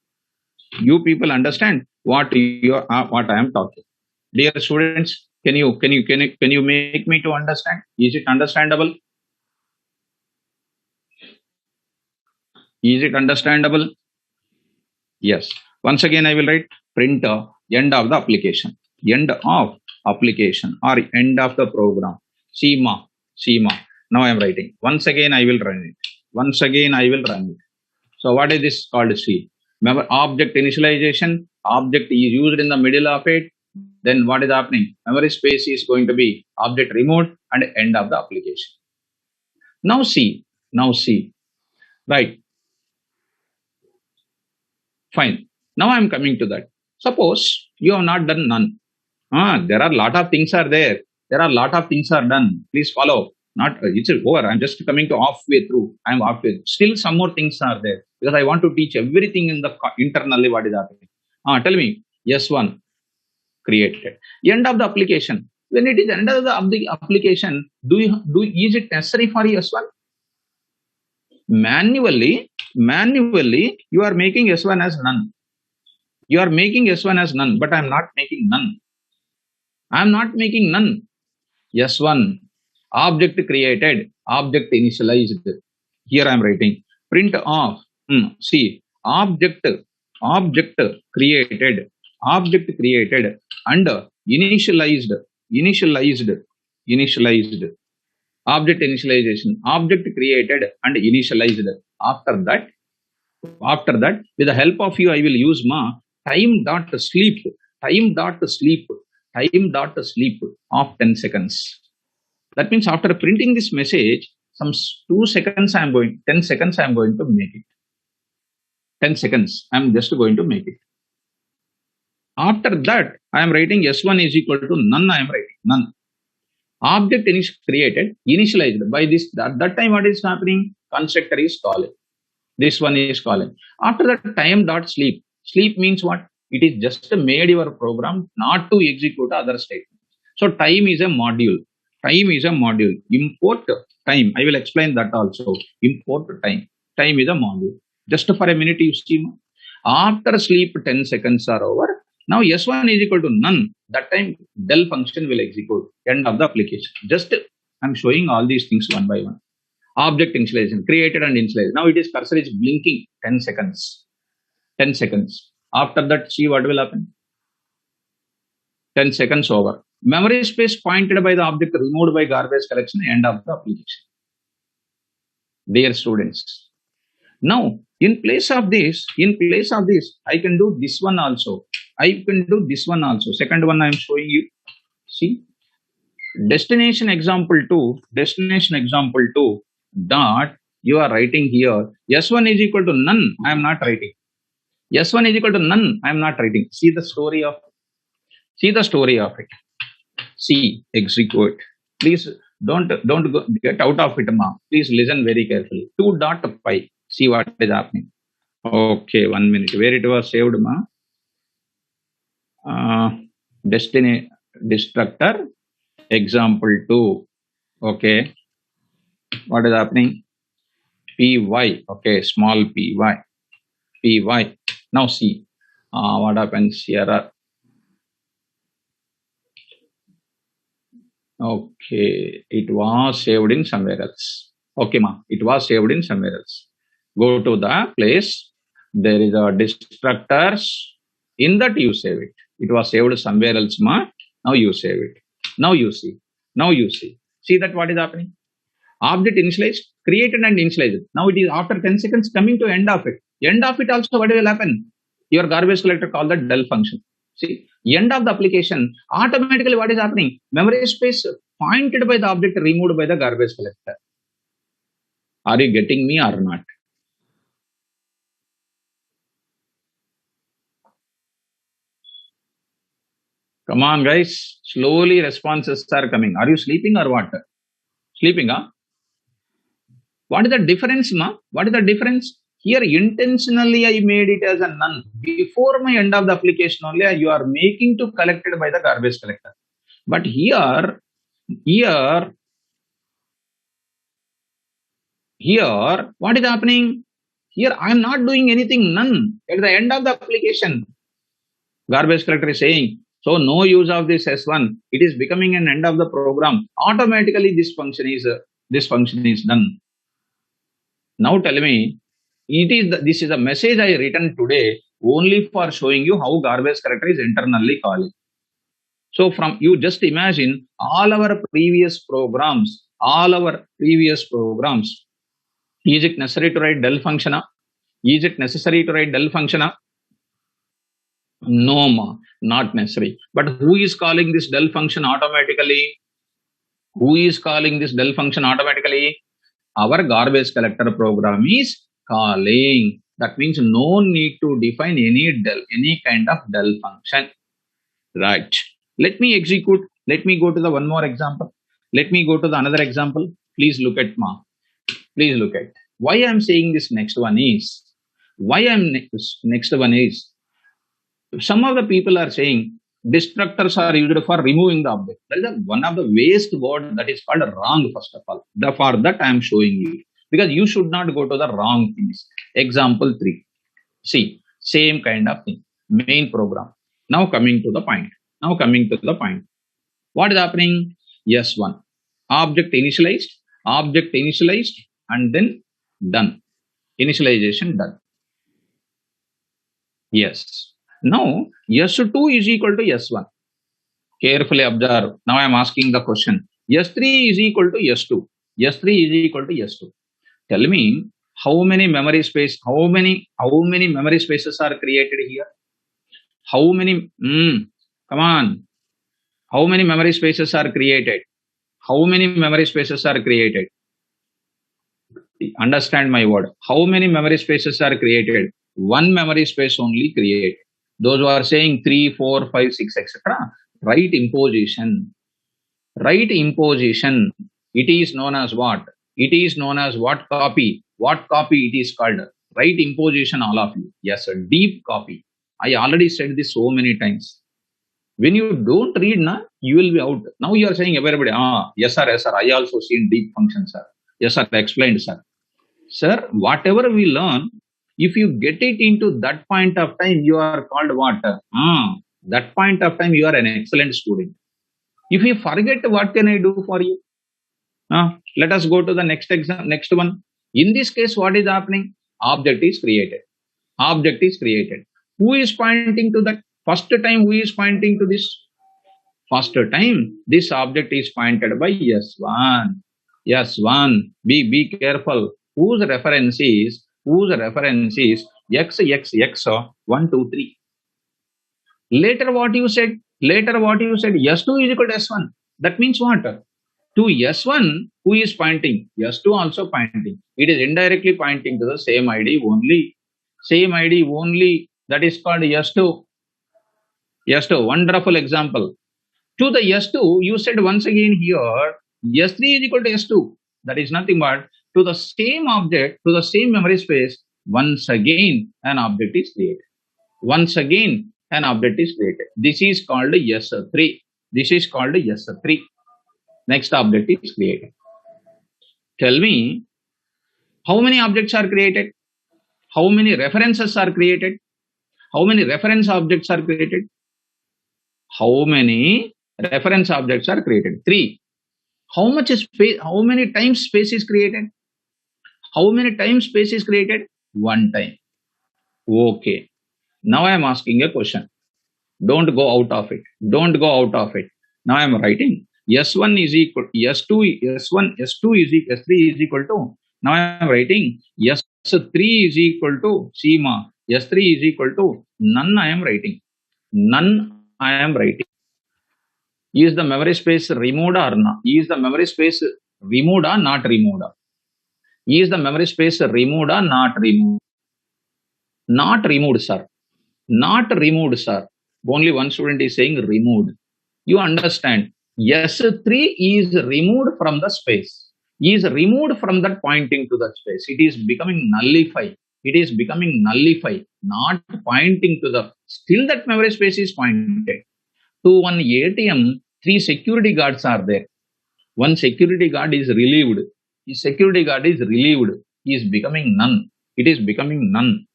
You people understand what I am talking. Dear students, can you make me to understand? Is it understandable? Is it understandable? Yes. Once again, I will write print end of the application. End of application or end of the program. Schema. Now I am writing. Once again, I will run it. Once again, I will run it. So what is this called? See, remember object initialization. Object is used in the middle of it. Then what is happening? Memory space is going to be object removed and end of the application. Now see. Right. Fine. Now I am coming to that. Suppose you have not done none. There are a lot of things are there. There are a lot of things are done. Please follow. Not it's over. I'm just coming to halfway through. I'm halfway. Still some more things are there because I want to teach everything in the internally what is happening. Tell me. S1 created. End of the application. When it is end of the application, is it necessary for S1? Manually, you are making S1 as none. You are making S1 as none, but I am not making none. I am not making none. S1. Object created, object initialized. Here I am writing print of. See, object created and initialized. Object initialization. Object created and initialized. After that, with the help of you, I will use time dot sleep of 10 seconds. That means after printing this message, some 10 seconds I am going to make it. 10 seconds, I am just going to make it. After that, I am writing S1 is equal to none, I am writing none. Object is created, initialized by this. At that time, what is happening? Constructor is calling. This one is calling. After that, time dot sleep. Sleep means what? It is just made your program not to execute other statements. So time is a module. Time is a module. Import time. I will explain that also. Import time. Time is a module. Just for a minute, you see. After sleep, 10 seconds are over. Now S1 is equal to none. That time del function will execute. End of the application. Just I'm showing all these things one by one. Object initialization, created and initialized. Now it is cursor is blinking 10 seconds. 10 seconds. After that, see what will happen. 10 seconds over. Memory space pointed by the object removed by garbage collection, end of the application. Dear students. Now, in place of this, I can do this one also. I can do this one also. Second one I am showing you. See, destination example 2 dot you are writing here. S1 is equal to none. I am not writing. S1 is equal to none. I am not writing. See the story of it. See, execute. Please don't go, get out of it, ma. Please listen very carefully. 2.py. See what is happening. Okay, 1 minute. Where it was saved, ma? Destructor example 2. Okay. What is happening? Py. Okay, small py. Now see what happens here. Okay, it was saved in somewhere else. Okay, ma, it was saved in somewhere else. Go to the place. There is a destructors. In that you save it. It was saved somewhere else, ma. Now you save it. Now you see. See that what is happening? Object initialized, created and initialized. Now it is after 10 seconds coming to end of it. End of it also what will happen? Your garbage collector call that del function. See, end of the application, automatically what is happening? Memory space pointed by the object removed by the garbage collector. Are you getting me or not? Come on, guys. Slowly responses are coming. Are you sleeping or what? Sleeping, huh? What is the difference, ma? What is the difference? Here, intentionally, I made it as a none. Before my end of the application only, you are making to collected by the garbage collector. But here, what is happening? Here, I am not doing anything, none. At the end of the application, garbage collector is saying, so no use of this S1. It is becoming an end of the program. Automatically, this function is done. Now tell me, this is a message I written today only for showing you how garbage collector is internally calling. So from you just imagine all our previous programs. Is it necessary to write del function? Is it necessary to write del function? No, ma, not necessary. But who is calling this del function automatically? Our garbage collector program is calling. That means no need to define any kind of del function. Right. Let me execute. Let me go to the one more example. Let me go to the another example. Please look at ma. Please look at why I am saying this next one is. Some of the people are saying destructors are used for removing the object. That is one of the waste word that is called wrong, first of all. For that I am showing you. Because you should not go to the wrong things. Example 3. See, same kind of thing. Main program. Now coming to the point. What is happening? S1. Object initialized, and then done. Initialization done. Yes. Now, S2 is equal to S1. Carefully observe. Now I am asking the question. S3 is equal to S2. Tell me how many memory spaces are created here? How many? Come on. How many memory spaces are created? Understand my word. How many memory spaces are created? One memory space only Right imposition. It is known as what? It is known as what copy? What copy it is called? Right imposition, all of you. Yes, a deep copy. I already said this so many times. When you don't read, na, you will be out. Now you are saying everybody, yes sir, I also seen deep function, sir. Yes sir, explained, sir. Sir, whatever we learn, if you get it into that point of time, you are called what? That point of time, you are an excellent student. If you forget, what can I do for you? Let us go to the next exam, next one. In this case, what is happening? Object is created. Object is created. Who is pointing to that? First time, who is pointing to this? First time, this object is pointed by S1. S1. Be careful. Whose reference is X, X, X, 1, 2, 3. Later, what you said? S2 is equal to S1. That means what? To S1, who is pointing? S2 also pointing. It is indirectly pointing to the same ID only. Same ID only. That is called S2. S2. Wonderful example. To the S2, you said once again here, S3 is equal to S2. That is nothing but to the same object, to the same memory space, once again an object is created. Once again an object is created. This is called S3. This is called S3. Next object is created. Tell me, how many objects are created? How many references are created? How many reference objects are created? How many reference objects are created? 3. How much space? How many times space is created? How many times space is created? 1 time. Okay. Now I am asking a question. Don't go out of it. Don't go out of it. Now I am writing S1 is equal S2 S1 S2 is equal S3 is equal to. Now I am writing S3 is equal to Seema. S3 is equal to none. I am writing none. I am writing. Is the memory space removed or not? Is the memory space removed or not removed? Is the memory space removed or not removed? Not removed, sir. Not removed, sir. Only one student is saying removed. You understand? S3 is removed from the space. Is removed from that pointing to that space. It is becoming nullified. It is becoming nullified, not pointing to the. Still, that memory space is pointed. To one ATM, 3 security guards are there. One security guard is relieved. His security guard is relieved. He is becoming none. It is becoming none.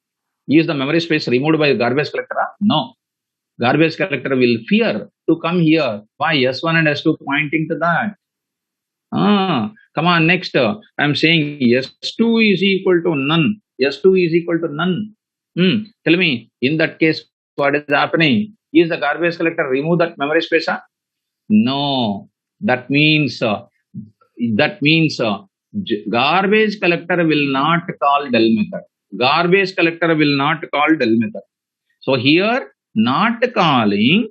Is the memory space removed by the garbage collector? No. Garbage collector will fear to come here. Why? S1 and S2 pointing to that. Come on, next. I am saying S2 is equal to none. S2 is equal to none. Tell me, in that case, what is happening? Is the garbage collector remove that memory space? No. That means garbage collector will not call del method. Garbage collector will not call del method. So here, not calling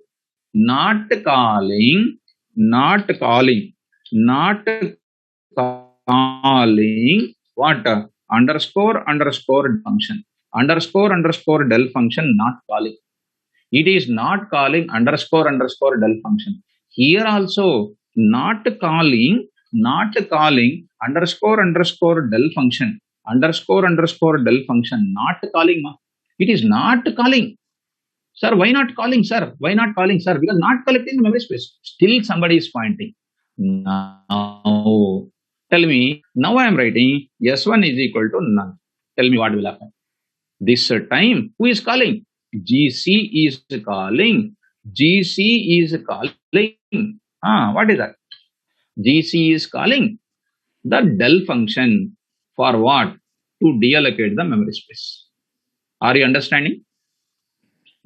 what? Underscore function. Underscore del function not calling. It is not calling underscore del function. Here also not calling underscore del function. Underscore del function not calling. It is not calling. Sir, why not calling, sir? Why not calling, sir? Because not collecting the memory space. Still somebody is pointing. Now, tell me, now I am writing S1 is equal to none. Tell me what will happen. This time, who is calling? GC is calling. GC is calling. What is that? GC is calling the del function for what? To deallocate the memory space. Are you understanding?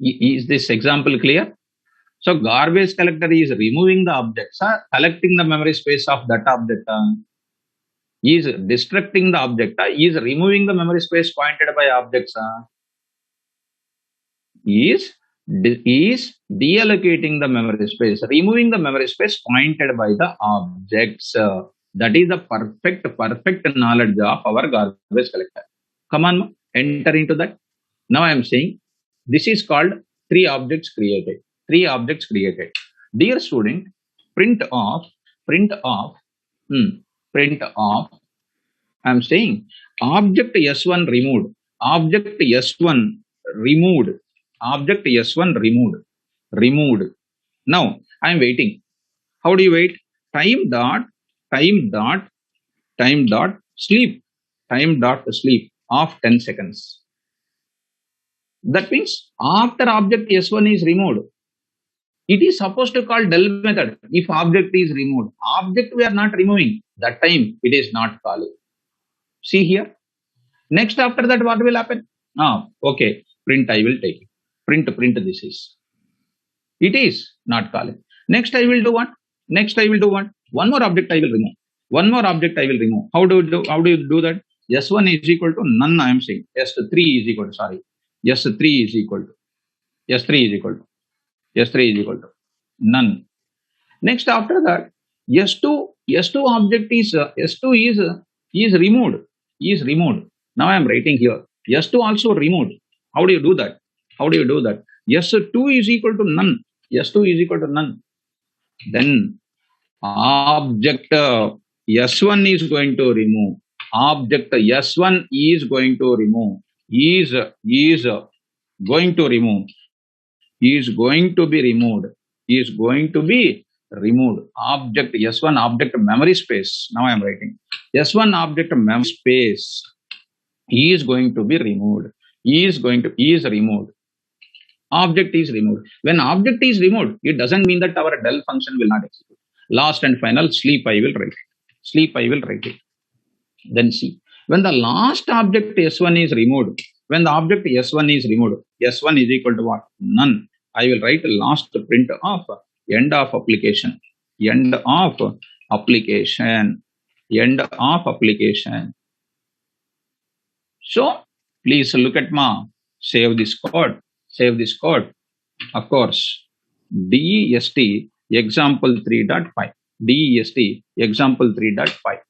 Is this example clear? So garbage collector is removing the objects, collecting the memory space of that object. Is destructing the object, is removing the memory space pointed by objects. Is deallocating the memory space, removing the memory space pointed by the objects. That is the perfect knowledge of our garbage collector. Come on, enter into that. Now I am saying this is called 3 objects created. 3 objects created. Dear student, print of print of, print of, I'm saying object S1 removed, object S1 removed, object S1 removed, removed. Now I'm waiting. How do you wait? Time dot, time dot, time dot sleep, time dot sleep of 10 seconds. That means after object S1 is removed, it is supposed to call del method if object is removed. Object we are not removing, that time it is not calling. See here. Next after that what will happen? Okay, print I will take it. Print this is. It is not calling. Next I will do what? Next I will do what? One more object I will remove. One more object I will remove. How do you do that? S1 is equal to none, I am saying. S3 is equal to, sorry. S3 is equal to. S3 is equal to. S3 is equal to none. Next after that, S2 object is S2 is removed. Is removed. Now I am writing here. S2 also removed. How do you do that? How do you do that? S2 is equal to none. S2 is equal to none. Then object S1 is going to remove. Object S1 is going to remove. Is going to remove. Is going to be removed. Is going to be removed. Object S1 object memory space. Now I am writing. S1 object memory space is going to be removed. Is removed. Object is removed. When object is removed, it doesn't mean that our del function will not execute. Last and final, sleep I will write it. Sleep I will write it. Then see, when the last object S1 is removed, when the object S1 is removed, S1 is equal to what? None. I will write last print of end of application. End of application. End of application. So please look at save this code. Save this code. Of course, dest example 3.5. dest example 3.5.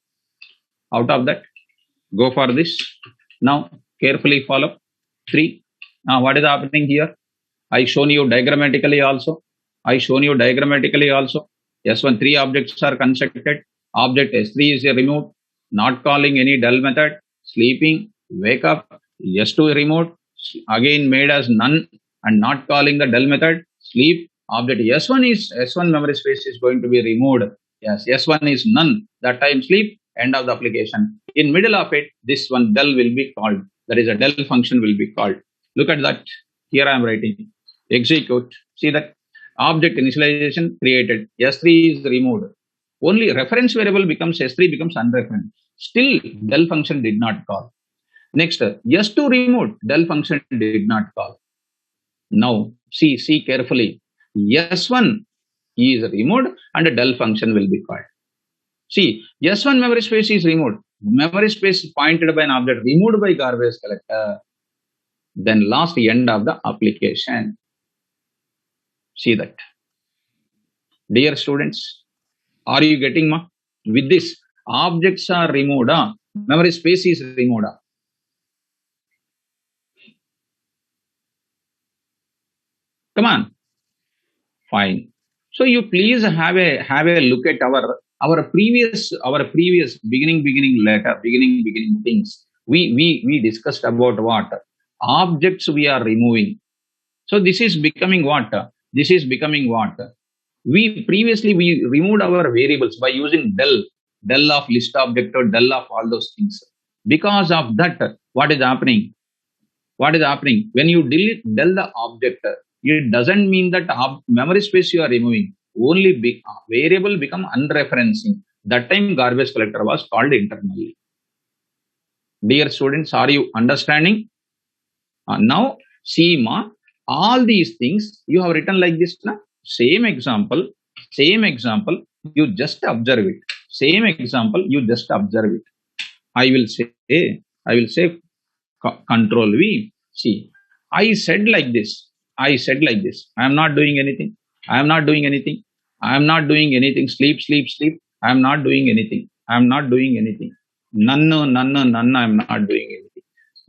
Out of that, go for this. Now carefully follow 3. Now what is happening here? I shown you diagrammatically also. S1 3 objects are constructed. Object S3 is removed, not calling any del method, sleeping, wake up. S2 removed, again made as none and not calling the del method, sleep. Object S1 memory space is going to be removed. Yes, S1 is none, that time sleep, end of the application. In middle of it, this one del will be called. That is a del function will be called. Look at that. Here I am writing. Execute. See that object initialization created. S3 is removed. Only reference variable becomes S3 becomes unreferenced. Still del function did not call. Next, S2 removed. Del function did not call. Now see carefully. S1 is removed and del function will be called. See, S1 memory space is removed. Memory space pointed by an object removed by garbage collector. Then last end of the application. See that. Dear students, are you getting with this? Objects are removed. Memory space is removed. Come on. Fine. So you please have a look at our previous beginning things. We discussed about what objects we are removing. So this is becoming what? This is becoming what? We removed our variables by using del of list object or del of all those things. Because of that, what is happening? What is happening? When you delete del the object, it doesn't mean that memory space you are removing. Only variable become unreferencing. That time garbage collector was called internally. Dear students, are you understanding? Now see all these things you have written like this. Same example, you just observe it. Same example, you just observe it. I will say control V. See, I said like this. I am not doing anything. Sleep. I am not doing anything. None. I am not doing anything.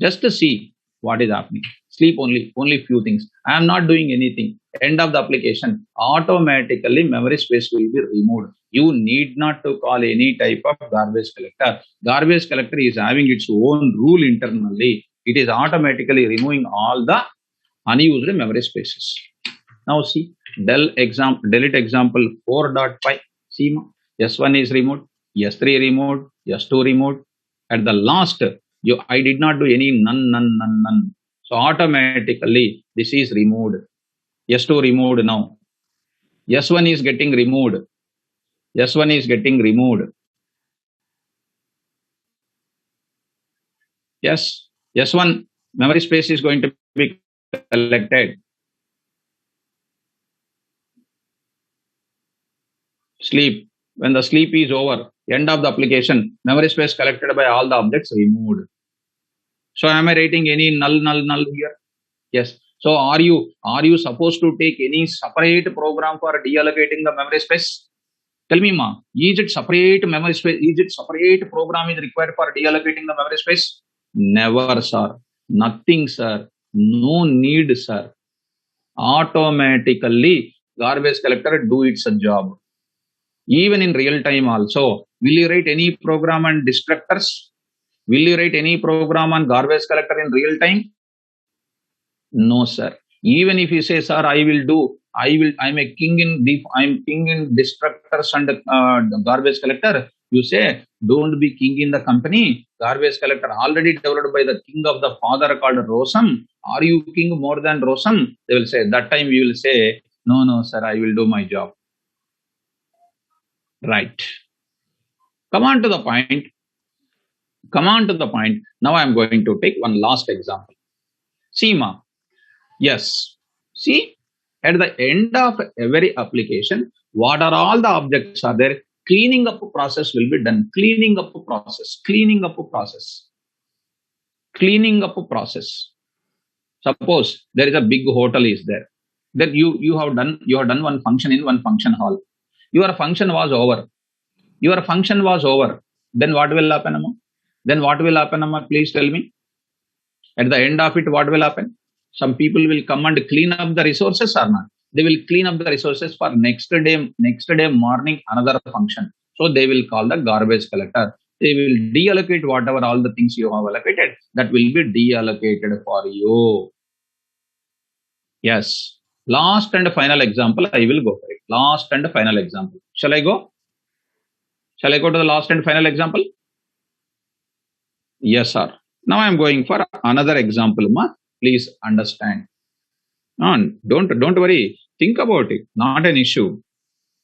Just to see what is happening. sleep only few things. I am not doing anything. End of the application, automatically memory space will be removed. You need not to call any type of garbage collector. Garbage collector is having its own rule internally. It is automatically removing all the unused memory spaces. Now see, delete example 4.5. See, S1 is removed, S3 removed, S2 removed. At the last, I did not do any none. So automatically this is removed. S2 removed now. S1 is getting removed. S1 is getting removed. Yes, S1 memory space is going to be collected. Sleep. When the sleep is over, end of the application, memory space collected by all the objects removed. So am I writing any null here? Yes. So are you supposed to take any separate program for deallocating the memory space? Tell me, ma, is it separate memory space? Is it separate program is required for deallocating the memory space? Never, sir. Nothing, sir. No need, sir. Automatically, garbage collector do its job. Even in real time also, will you write any program on destructors? Will you write any program on garbage collector in real time? No, sir. Even if you say, sir, I'm king in destructors and garbage collector. You say, don't be king in the company. Garbage collector already developed by the king of the father called Rosam. Are you king more than Rosam? They will say, that time you will say, no, sir, I will do my job. Right. Come on to the point. Now I am going to take one last example. See, ma. Yes. See, at the end of every application, what are all the objects are there? Cleaning up process will be done. Cleaning up process. Suppose there is a big hotel is there. That you have done one function in one function hall. Your function was over. Then what will happen, Amma? Please tell me. At the end of it, what will happen? Some people will come and clean up the resources or not. They will clean up the resources for next day morning, another function. So they will call the garbage collector. They will deallocate whatever all the things you have allocated. That will be deallocated for you. Yes. Last and final example, I will go for it. Last and final example. Shall I go? Shall I go to the last and final example? Yes, sir. Now I am going for another example, ma. Please understand. Don't worry. Think about it. Not an issue.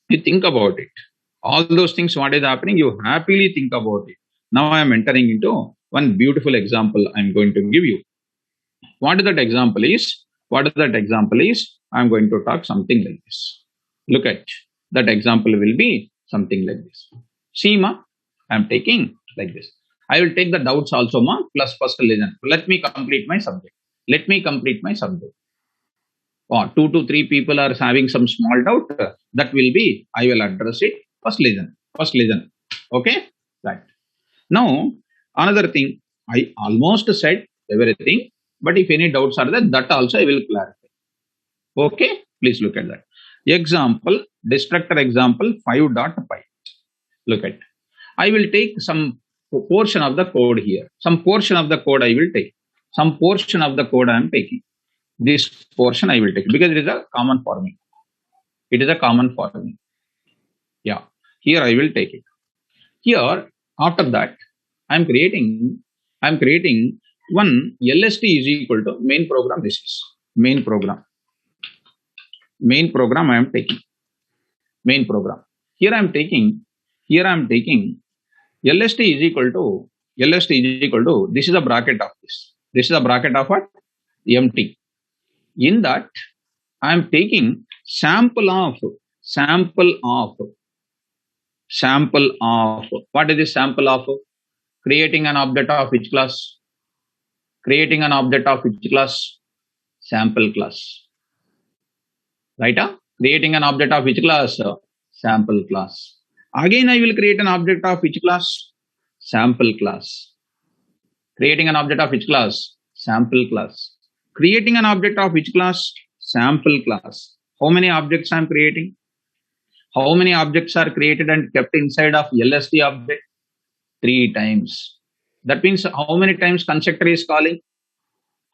You think about it. All those things, what is happening, you happily think about it. Now I am entering into one beautiful example I am going to give you. What that example is? I am going to talk something like this. Look at that example will be something like this. See, ma, I am taking like this. I will take the doubts also, ma, plus first listen. Let me complete my subject. Or 2 to 3 people are having some small doubt. That will be, I will address it. First listen. Okay? Right. Now, another thing, I almost said everything, but if any doubts are there, that also I will clarify. Okay? Please look at that. Example, destructor example 5.5. Look at. I will take some portion of the code here. Some portion of the code I will take. Some portion of the code I am taking. This portion I will take because it is a common for me. Yeah. Here I will take it. Here, after that, I am creating one LST is equal to main program. This is main program. I am taking main program. Here I am taking LST is equal to this is a bracket of this. This is a bracket of what? Empty. In that, I am taking sample of. What is this sample of? Creating an object of which class? Sample class. Right? Creating an object of which class? Sample class. Again, I will create an object of which class? Sample class. Creating an object of which class? Sample class. Creating an object of which class? Sample class. How many objects I am creating? How many objects are created and kept inside of LST object? 3 times. That means how many times constructor is calling?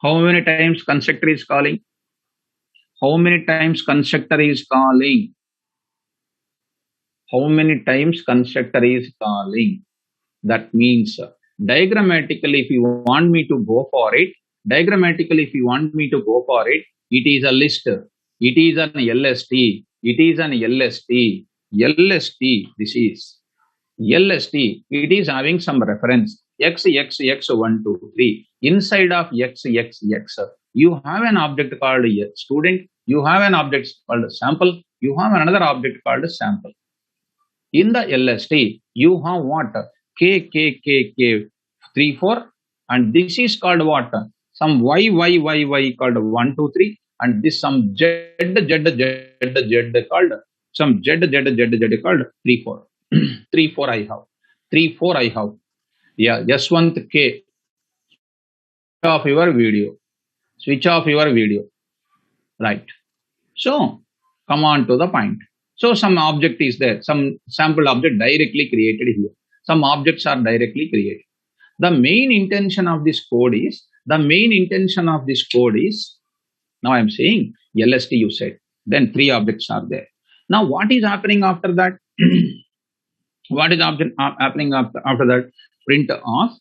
How many times constructor is calling? How many times constructor is calling? How many times constructor is calling? That means diagrammatically, if you want me to go for it, it is a list. It is an LST. It is an LST. LST. This is LST. It is having some reference. X, 1, 2, 3. Inside of X, you have an object called student. You have an object called sample. You have another object called sample. In the LST, you have what? K, 3, 4. And this is called what? Some Y called 1, 2, 3. And this some Z called some Z called 3, 4. 3, 4 I have. 3, 4 I have. Yeah, Yaswant K. Switch off your video. Switch off your video. Right. So, come on to the point. So, some object is there. Some sample object directly created here. Some objects are directly created. The main intention of this code is, now I am saying LST you said. Then 3 objects are there. Now, what is happening after that? What is happening after that? Print off.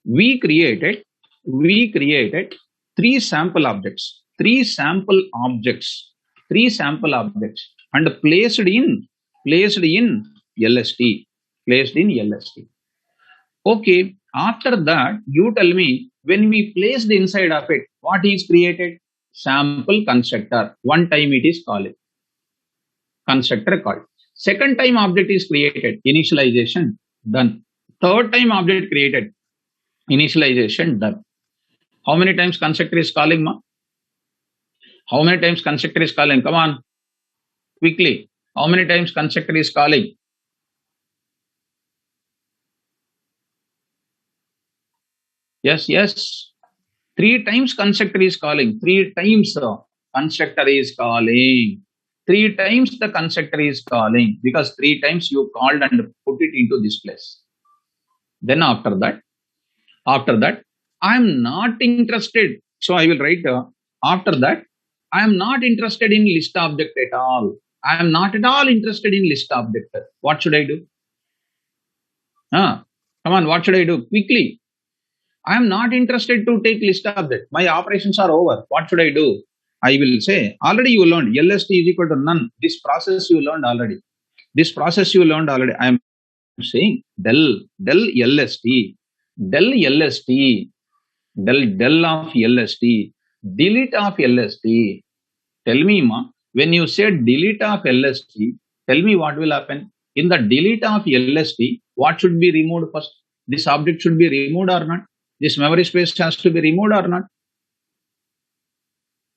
We created 3 sample objects. 3 sample objects and placed in LST. Okay, after that, you tell me, when we placed inside of it, what is created? Sample constructor. One time it is called. Constructor called. Second time object is created. Initialization done. Third time object created. Initialization done. How many times constructor is calling, ma? How many times constructor is calling? Come on. Quickly. How many times constructor is calling? Yes. 3 times constructor is calling. 3 times constructor is calling. 3 times the constructor is calling, because 3 times you called and put it into this place. Then after that, I am not interested. So I will write after that, I am not interested in list object at all. I am not at all interested in list object. What should I do? Come on, what should I do? Quickly. I am not interested to take list object. My operations are over. What should I do? I will say, already you learned LST is equal to none. This process you learned already. I am saying del LST, del of LST, delete of LST. Tell me, ma, when you said delete of LST, tell me what will happen. In the delete of LST, what should be removed first? This object should be removed or not? This memory space has to be removed or not?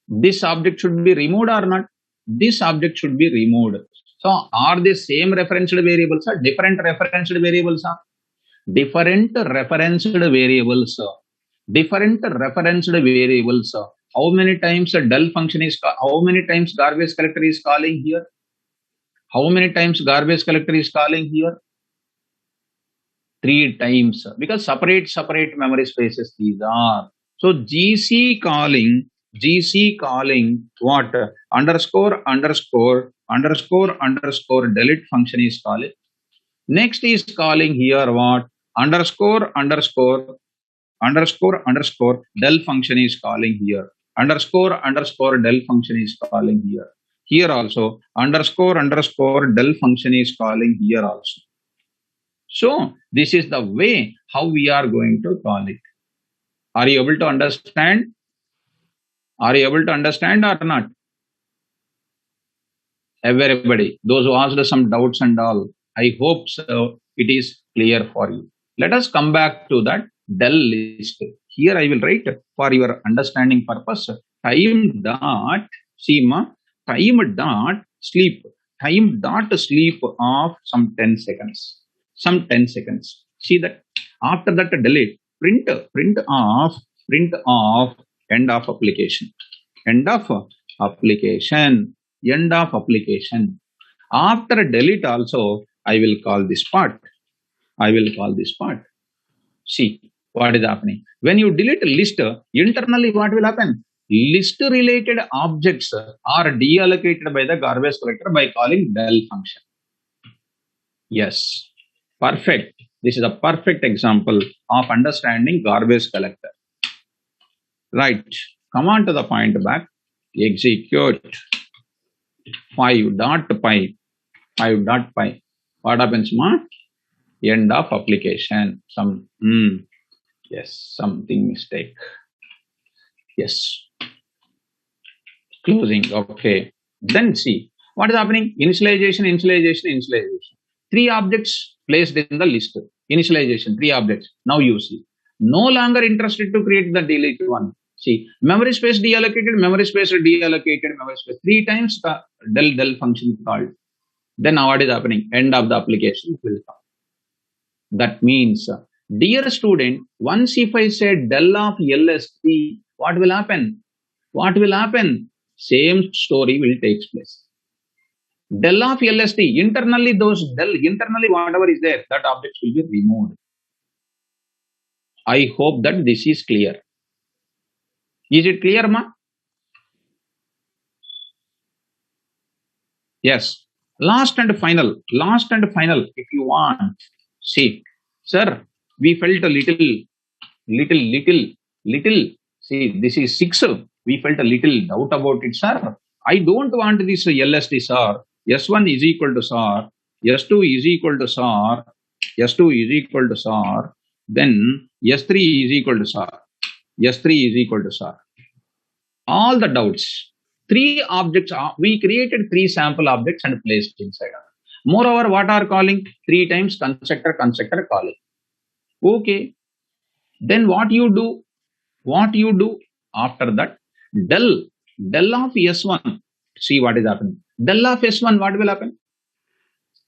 This object should be removed or not? This object should be removed. So, are they same referenced variables or different referenced variables? Different referenced variables. How many times a del function is called? How many times garbage collector is calling here? 3 times, because separate memory spaces these are. So GC calling what? Underscore delete function is calling. Next is calling here what? Underscore del function is calling here. Underscore del function is calling here. Here also underscore del function is calling here also. So this is the way how we are going to call it. Are you able to understand? Are you able to understand or not? Everybody, those who asked some doubts and all, I hope so it is clear for you. Let us come back to that del list. Here I will write for your understanding purpose, time dot sleep of some 10 seconds. See that after that delete, print off End of application. End of application. End of application. After delete also, I will call this part. I will call this part. See what is happening. When you delete a list, internally what will happen? List related objects are deallocated by the garbage collector by calling del function. Yes, perfect. This is a perfect example of understanding garbage collector. Right. Come on to the point back. Execute 5.py. 5.py. What happens, ma? End of application. Yes, something mistake. Yes. Closing. Okay. Then see what is happening. Initialization. Three objects placed in the list. Initialization. Three objects. Now you see. No longer interested to create the delete one. See, memory space deallocated, memory space deallocated, memory space. Three times the del function called. Then now what is happening? End of the application will come. That means, dear student, once if I say del of LST, what will happen? What will happen? Same story will take place. Del of LST, internally whatever is there, that object will be removed. I hope that this is clear. Is it clear, ma? Yes. Last and final, if you want. See, sir, we felt a little. See, this is 6. We felt a little doubt about it, sir. I don't want this LST, sir. S1 is equal to sir. S2 is equal to sir. S2 is equal to sir. Then S3 is equal to sir. S3 is equal to sir. All the doubts. 3 objects, we created 3 sample objects and placed inside. Moreover, what are calling? 3 times constructor calling. Okay. Then what you do? After that? Del of S1. See what is happening. Del of S1, what will happen?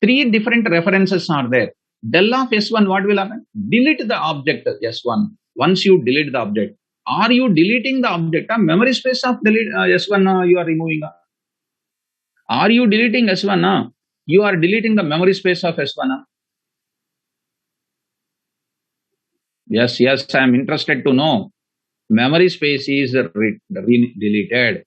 3 different references are there. Del of S1, what will happen? Delete the object S1. Once you delete the object, are you deleting the object? Memory space of delete S1 you are removing. Are you deleting S1? You are deleting the memory space of S1. Yes, I am interested to know. Memory space is deleted.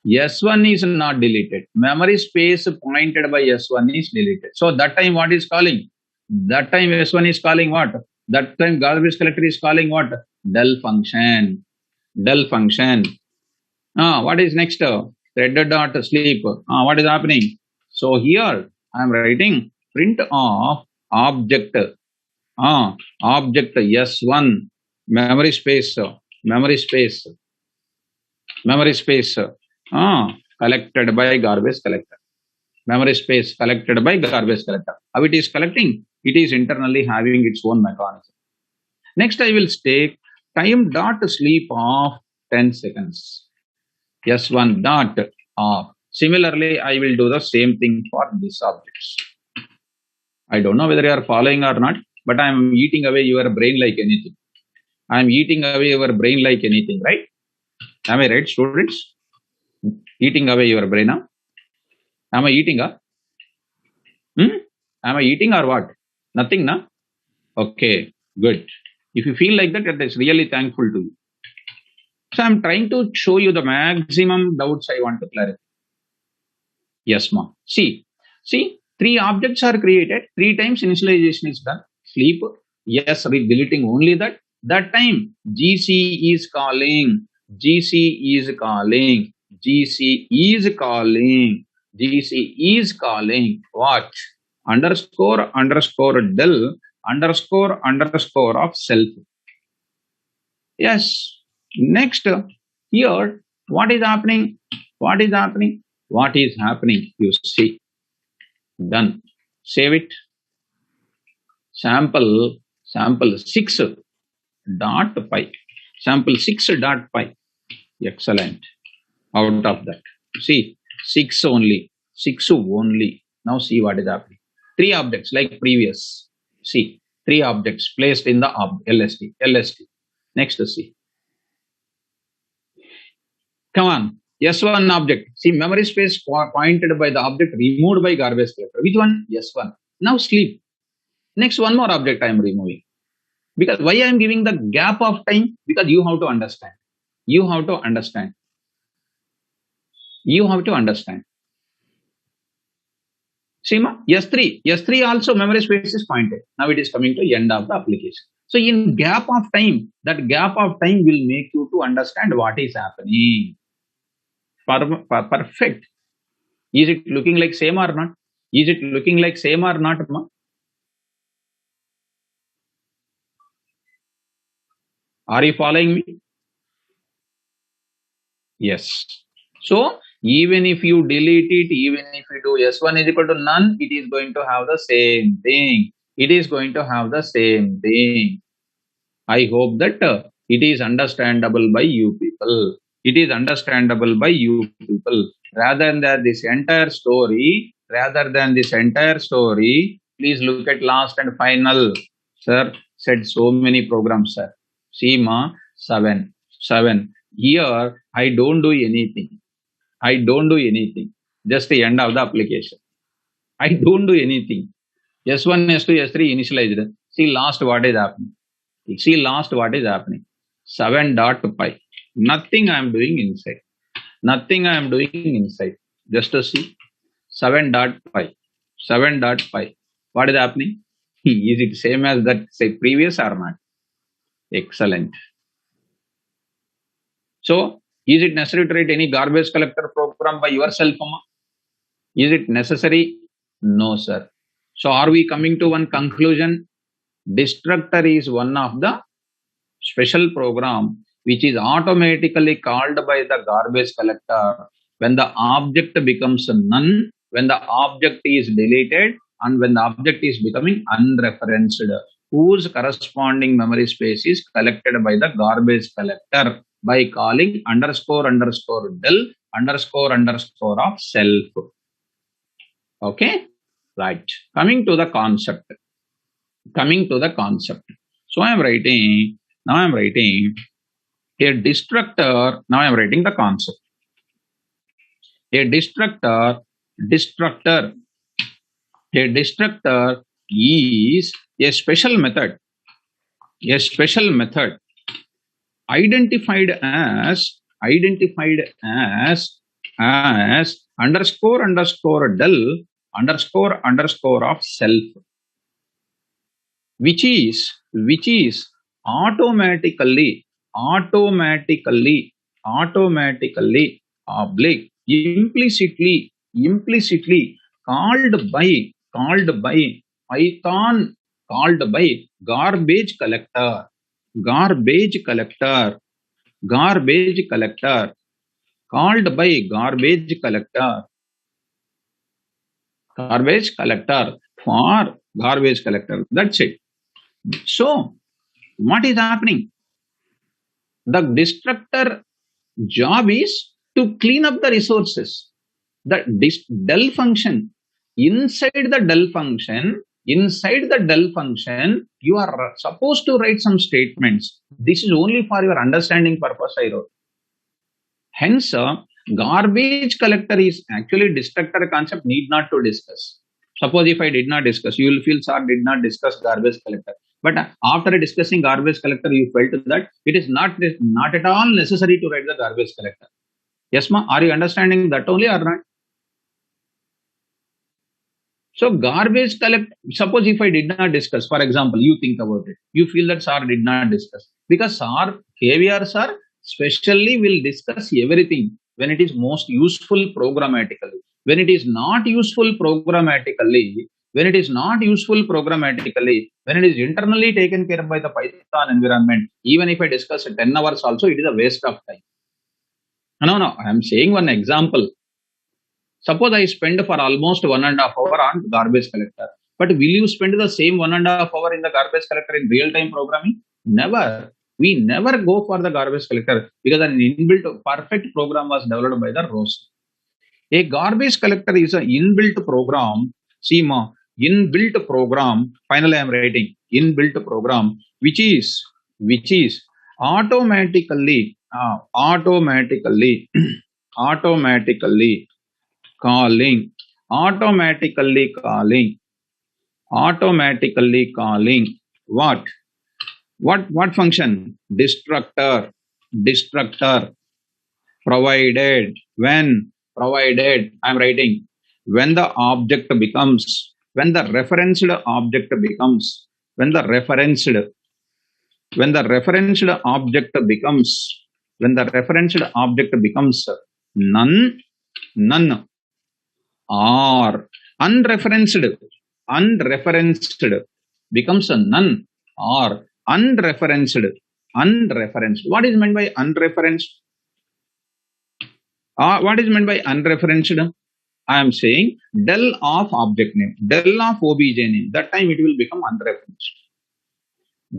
S1 is not deleted. Memory space pointed by S1 is deleted. So that time what is calling? That time S1 is calling what? That time garbage collector is calling what? Del function. What is next? Thread.sleep. What is happening? So here I am writing print of object. Object S1 memory space collected by garbage collector. Memory space collected by garbage collector. How it is collecting? It is internally having its own mechanism. Next I will take time dot sleep of 10 seconds. S1 dot off. Similarly, I will do the same thing for these objects. I don't know whether you are following or not, but I am eating away your brain like anything. I am eating away your brain like anything, right? Am I right, students? Eating away your brain now? Am I eating? Am I eating or what? Nothing, na? Okay, good. If you feel like that, that is really thankful to you. So I am trying to show you the maximum doubts I want to clarify. Yes, ma. See, 3 objects are created, 3 times initialization is done. Sleep, yes, deleting only that. That time GC is calling. What? Underscore del underscore of self. Yes. Next, here, what is happening? You see. Done. Save it. Sample 6.py. Sample 6.py. Excellent. Out of that. See, 6 only. Now see what is happening. 3 objects like previous. See, 3 objects placed in the LST. Next, see. Come on. S1 object. See, memory space pointed by the object removed by garbage collector. Which one? S1. Now sleep. Next, one more object I am removing. Because why I am giving the gap of time? Because you have to understand. You have to understand. You have to understand. Seema, S3 also memory space is pointed. Now it is coming to end of the application. So in gap of time, that gap of time will make you to understand what is happening. Perfect. Is it looking like same or not? Is it looking like same or not, ma? Are you following me? Yes. So even if you delete it, even if you do S1 is equal to none, it is going to have the same thing. It is going to have the same thing. I hope that it is understandable by you people. It is understandable by you people. Rather than this entire story, please look at last and final. Sir said so many programs, sir. Seema, 7. Here, I don't do anything. Just the end of the application. I don't do anything. S1, S2, S3 initialized. See last what is happening. 7.py. Nothing I am doing inside. Just to see 7.py. What is happening? Is it same as that say previous or not? Excellent. So, is it necessary to write any garbage collector program by yourself, Amma? Is it necessary? No, sir. So, are we coming to one conclusion? Destructor is one of the special program which is automatically called by the garbage collector when the object becomes none, when the object is deleted, and when the object is becoming unreferenced, whose corresponding memory space is collected by the garbage collector by calling __del __ of self. Okay, right. Coming to the concept. So I am writing a destructor. Now I am writing the concept. A destructor is a special method identified as __del __ of self, which is automatically implicitly called by Python, called by garbage collector, called by garbage collector for garbage collector. That's it. So, what is happening? The destructor job is to clean up the resources. The del function, inside the del function, you are supposed to write some statements. This is only for your understanding purpose I wrote. Hence, garbage collector is actually destructor concept need not to discuss. Suppose if I did not discuss, you will feel sir did not discuss garbage collector. But after discussing garbage collector, you felt that it is not at all necessary to write the garbage collector. Yes, ma? Are you understanding that only or not? So garbage collect, suppose if I did not discuss, for example, you think about it, you feel that sir did not discuss. Because sir, KVR sir, specially will discuss everything when it is most useful programmatically. When it is not useful programmatically, when it is internally taken care of by the Python environment, even if I discuss 10 hours also, it is a waste of time. No, I am saying one example. Suppose I spend for almost 1.5 hours on garbage collector, but will you spend the same 1.5 hours in the garbage collector in real-time programming? Never. We never go for the garbage collector because an inbuilt perfect program was developed by the ROS. A garbage collector is an inbuilt program. See, inbuilt program. Finally, I am writing inbuilt program, which is automatically automatically, automatically calling, automatically calling, automatically calling what? What function? Destructor, destructor provided when, provided I'm writing when the object becomes, when the referenced object becomes, when the referenced, when the referenced object becomes, when the referenced object becomes none, none or unreferenced, unreferenced becomes a none or unreferenced, unreferenced. What is meant by unreferenced? What is meant by unreferenced? I am saying del of object name, del of obj name. That time it will become unreferenced.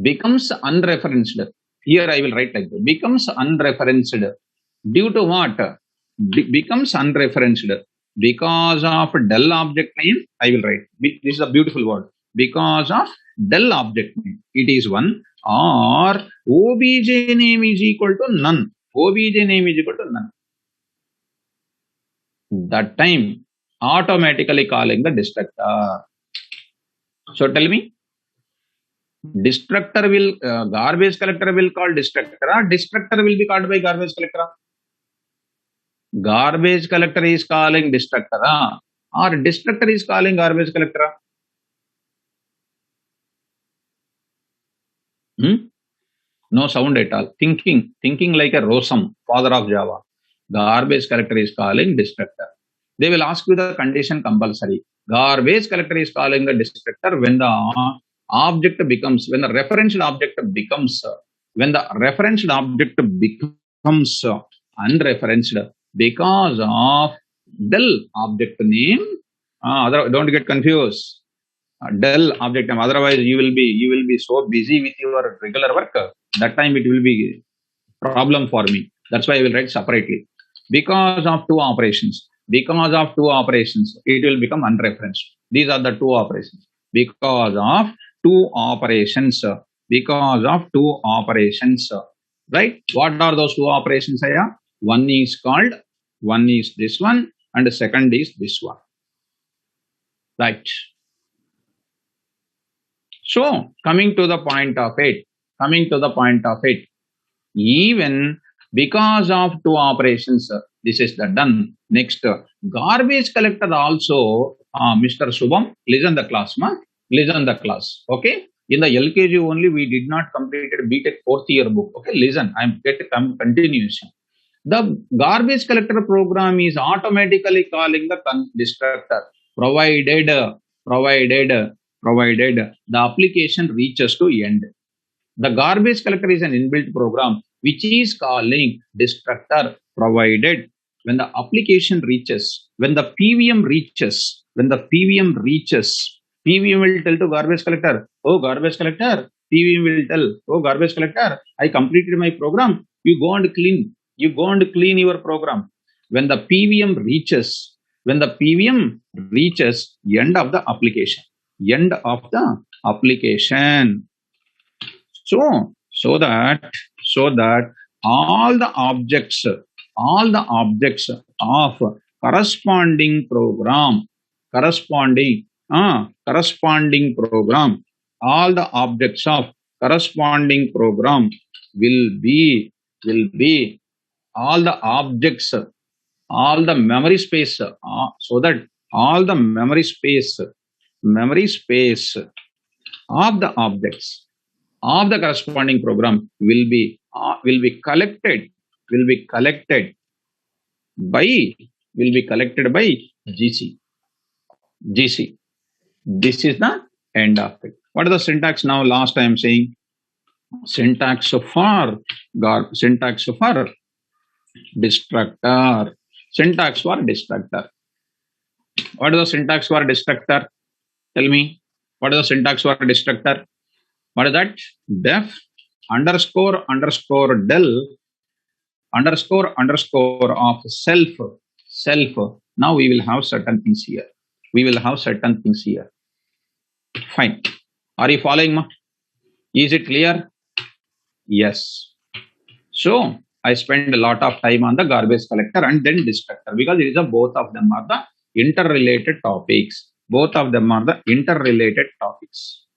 Becomes unreferenced. Here I will write like that. Becomes unreferenced. Due to what? Becomes unreferenced. Because of del object name, I will write. This is a beautiful word. Because of del object name, it is one, or obj name is equal to none. Obj name is equal to none. That time automatically calling the destructor. So tell me, destructor will garbage collector will call destructor, or destructor will be called by garbage collector? Garbage collector is calling destructor, or destructor is calling garbage collector? No sound at all. Thinking like a Rosam, father of Java. Garbage collector is calling destructor. They will ask you the condition compulsory. Garbage collector is calling the destructor when the object becomes, when the referenced object becomes, when the referenced object becomes unreferenced because of del object name. Don't get confused. Del object name. Otherwise, you will be so busy with your regular work. That time it will be problem for me. That's why I will write separately. Because of two operations. Because of two operations, it will become unreferenced. These are the two operations. Because of two operations. Because of two operations. Right? What are those two operations? One is called, one is this one, and the second is this one. Right. So, coming to the point of it, even because of two operations, this is the done. Next, garbage collector also, Mr. Subham, listen the class, listen the class, okay? In the LKG only, we did not complete BTech 4th year book, okay? Listen, I'm continuation. The garbage collector program is automatically calling the destructor, provided the application reaches to end. The garbage collector is an inbuilt program which is calling destructor provided when the application reaches, when the PVM reaches, PVM will tell to garbage collector, oh garbage collector, PVM will tell, oh garbage collector, I completed my program, you go and clean your program. When the PVM reaches, end of the application, So that all the objects of corresponding program, all the objects of corresponding program will be all the objects, all the memory space, so that all the memory space of the objects of the corresponding program will be collected by GC. This is the end of it. What is the syntax now? Last I am saying syntax for destructor. Syntax for destructor. What is the syntax for destructor? Tell me. What is the syntax for destructor? What is that? Def underscore del underscore of self. Now we will have certain things here. Fine. Are you following? Is it clear? Yes. So I spend a lot of time on the garbage collector and then destructor because it is both of them are the interrelated topics. Both of them are the interrelated topics.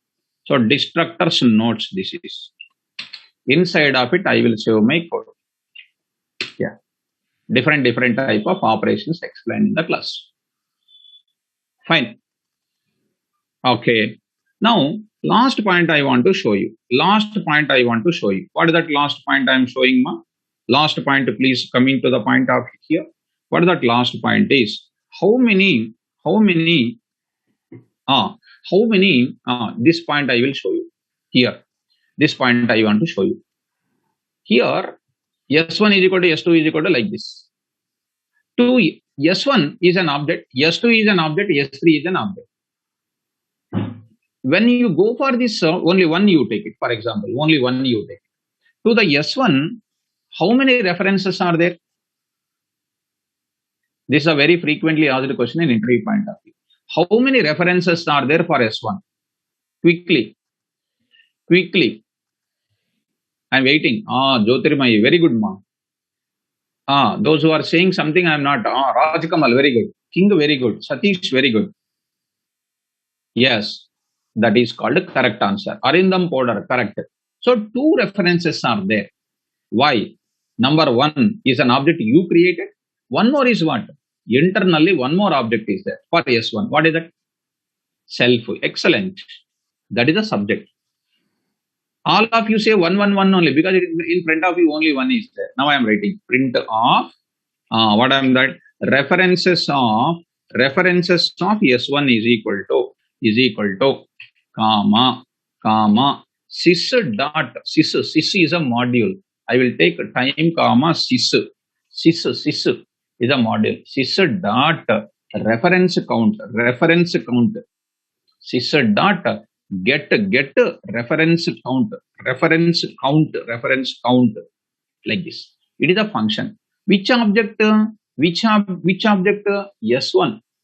So destructors notes this is. Inside of it, I will save my code. Yeah. Different type of operations explained in the class. Fine. Okay. Now, last point I want to show you. What is that last point I am showing, ma? Last point, please coming to the point of here. What is that last point is? How many, this point I will show you. Here, this point I want to show you. Here, S1 is equal to S2 is equal to like this. S1 is an object, S2 is an object, S3 is an object. When you go for this, only one you take it, for example, only one you take it. To the S1, how many references are there? This is a very frequently asked question in interview point of view. How many references are there for S1? Quickly. I'm waiting. Jyotirmayi, very good, ma. Those who are saying something, I am not. Rajkamal, very good. King, very good. Satish, very good. Yes, that is called a correct answer. Arindam Podar, correct. So, two references are there. Why? Number one is an object you created. One more is what? Internally, one more object is there for S1. What is that? Self. Excellent. That is the subject. All of you say 111 only because in front of you only one is there. Now I am writing print of what I am that references of S1 is equal to comma sys is a module. I will take time comma sys is a module. Sys dot reference count sys dot get reference count like this. It is a function. Which object? S1.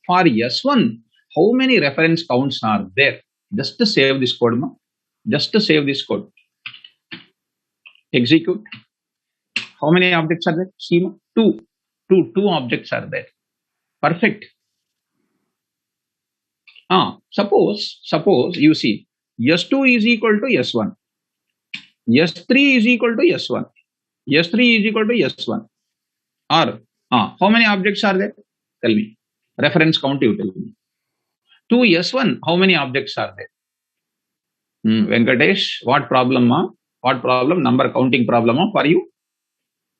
For S1, how many reference counts are there? Just save this code, ma. Just save this code. Execute. How many objects are there? See, ma. Two objects are there. Perfect. Suppose you see S2 is equal to S1. S3 is equal to S1. S3 is equal to S1. Or how many objects are there? Tell me. Reference count you tell me. To S1, how many objects are there? Venkatesh, what problem, ma? What problem? Number counting problem for you?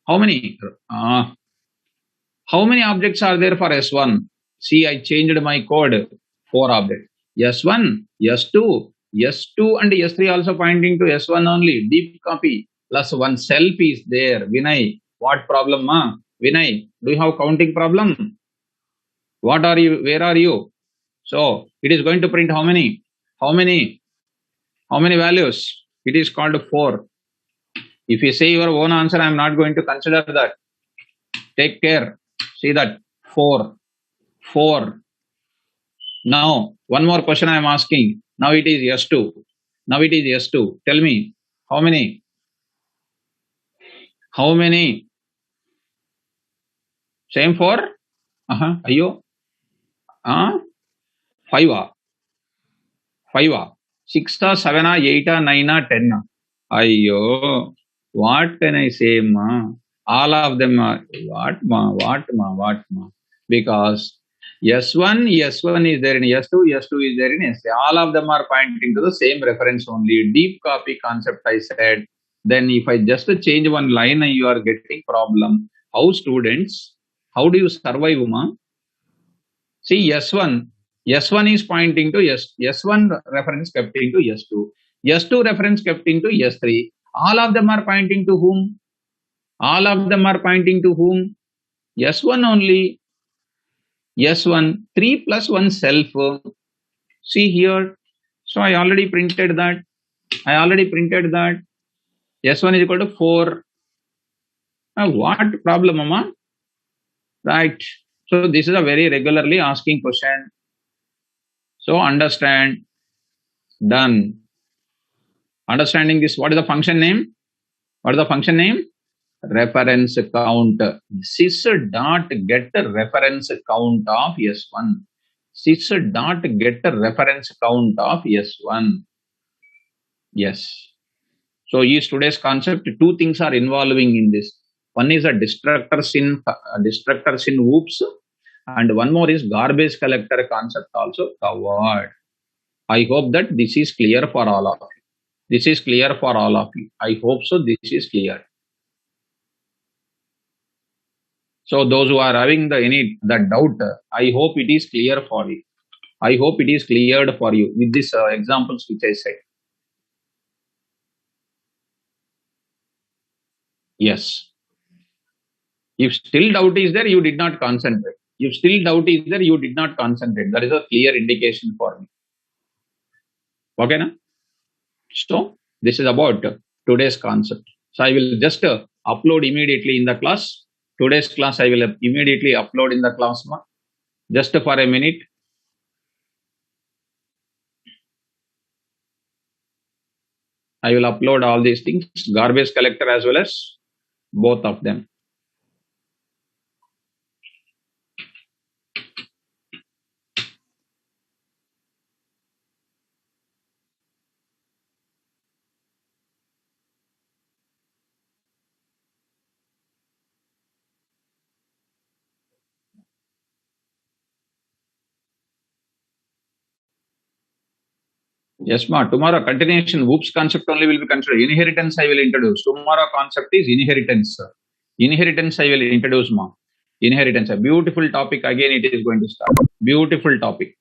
How many? How many objects are there for S1? See, I changed my code. 4 objects. S1, S2 and S3 also pointing to S1 only. Deep copy plus one self is there. Vinay, what problem, ma? Vinay, do you have counting problem? What are you? Where are you? So it is going to print how many? How many values? It is called 4. If you say your own answer, I am not going to consider that. Take care. See that 4. Now, one more question I am asking. Now it is S2. Tell me, how many? Same 4? Ayo. 5. 6, 7, 8, 9, 10. Ayo. What can I say, ma? All of them are what ma? Because S1 is there in S2 is there in S3. All of them are pointing to the same reference only. Deep copy concept I said. Then if I just change one line, you are getting problem. How students? How do you survive, ma? See S1 is pointing to S1 reference kept into S2. S2 reference kept into S3. All of them are pointing to whom? S1 only. S1, 3 plus 1 self. See here. So I already printed that. S1 is equal to 4. What problem, mama? Right. So this is a very regularly asking question. So understand. Done. Understanding this. What is the function name? reference count. Sys dot get reference count of S1. Sys dot get reference count of S1. Yes. So is today's concept. Two things are involving in this. One is a destructors in whoops, and one more is garbage collector concept also covered. I hope that this is clear for all of you. This is clear for all of you. I hope so. This is clear. So those who are having the doubt, I hope it is clear for you. I hope it is cleared for you with these examples which I said. Yes. If still doubt is there, you did not concentrate. If still doubt is there, you did not concentrate. That is a clear indication for me. Okay, na? So this is about today's concept. So I will just upload immediately in the class. Today's class I will immediately upload in the class. Just for a minute. I will upload all these things, garbage collector as well as both of them. Yes, ma. Tomorrow continuation whoops concept only will be considered. Inheritance I will introduce. Tomorrow concept is inheritance. Inheritance I will introduce, ma. Inheritance, a beautiful topic. Again, it is going to start. Beautiful topic.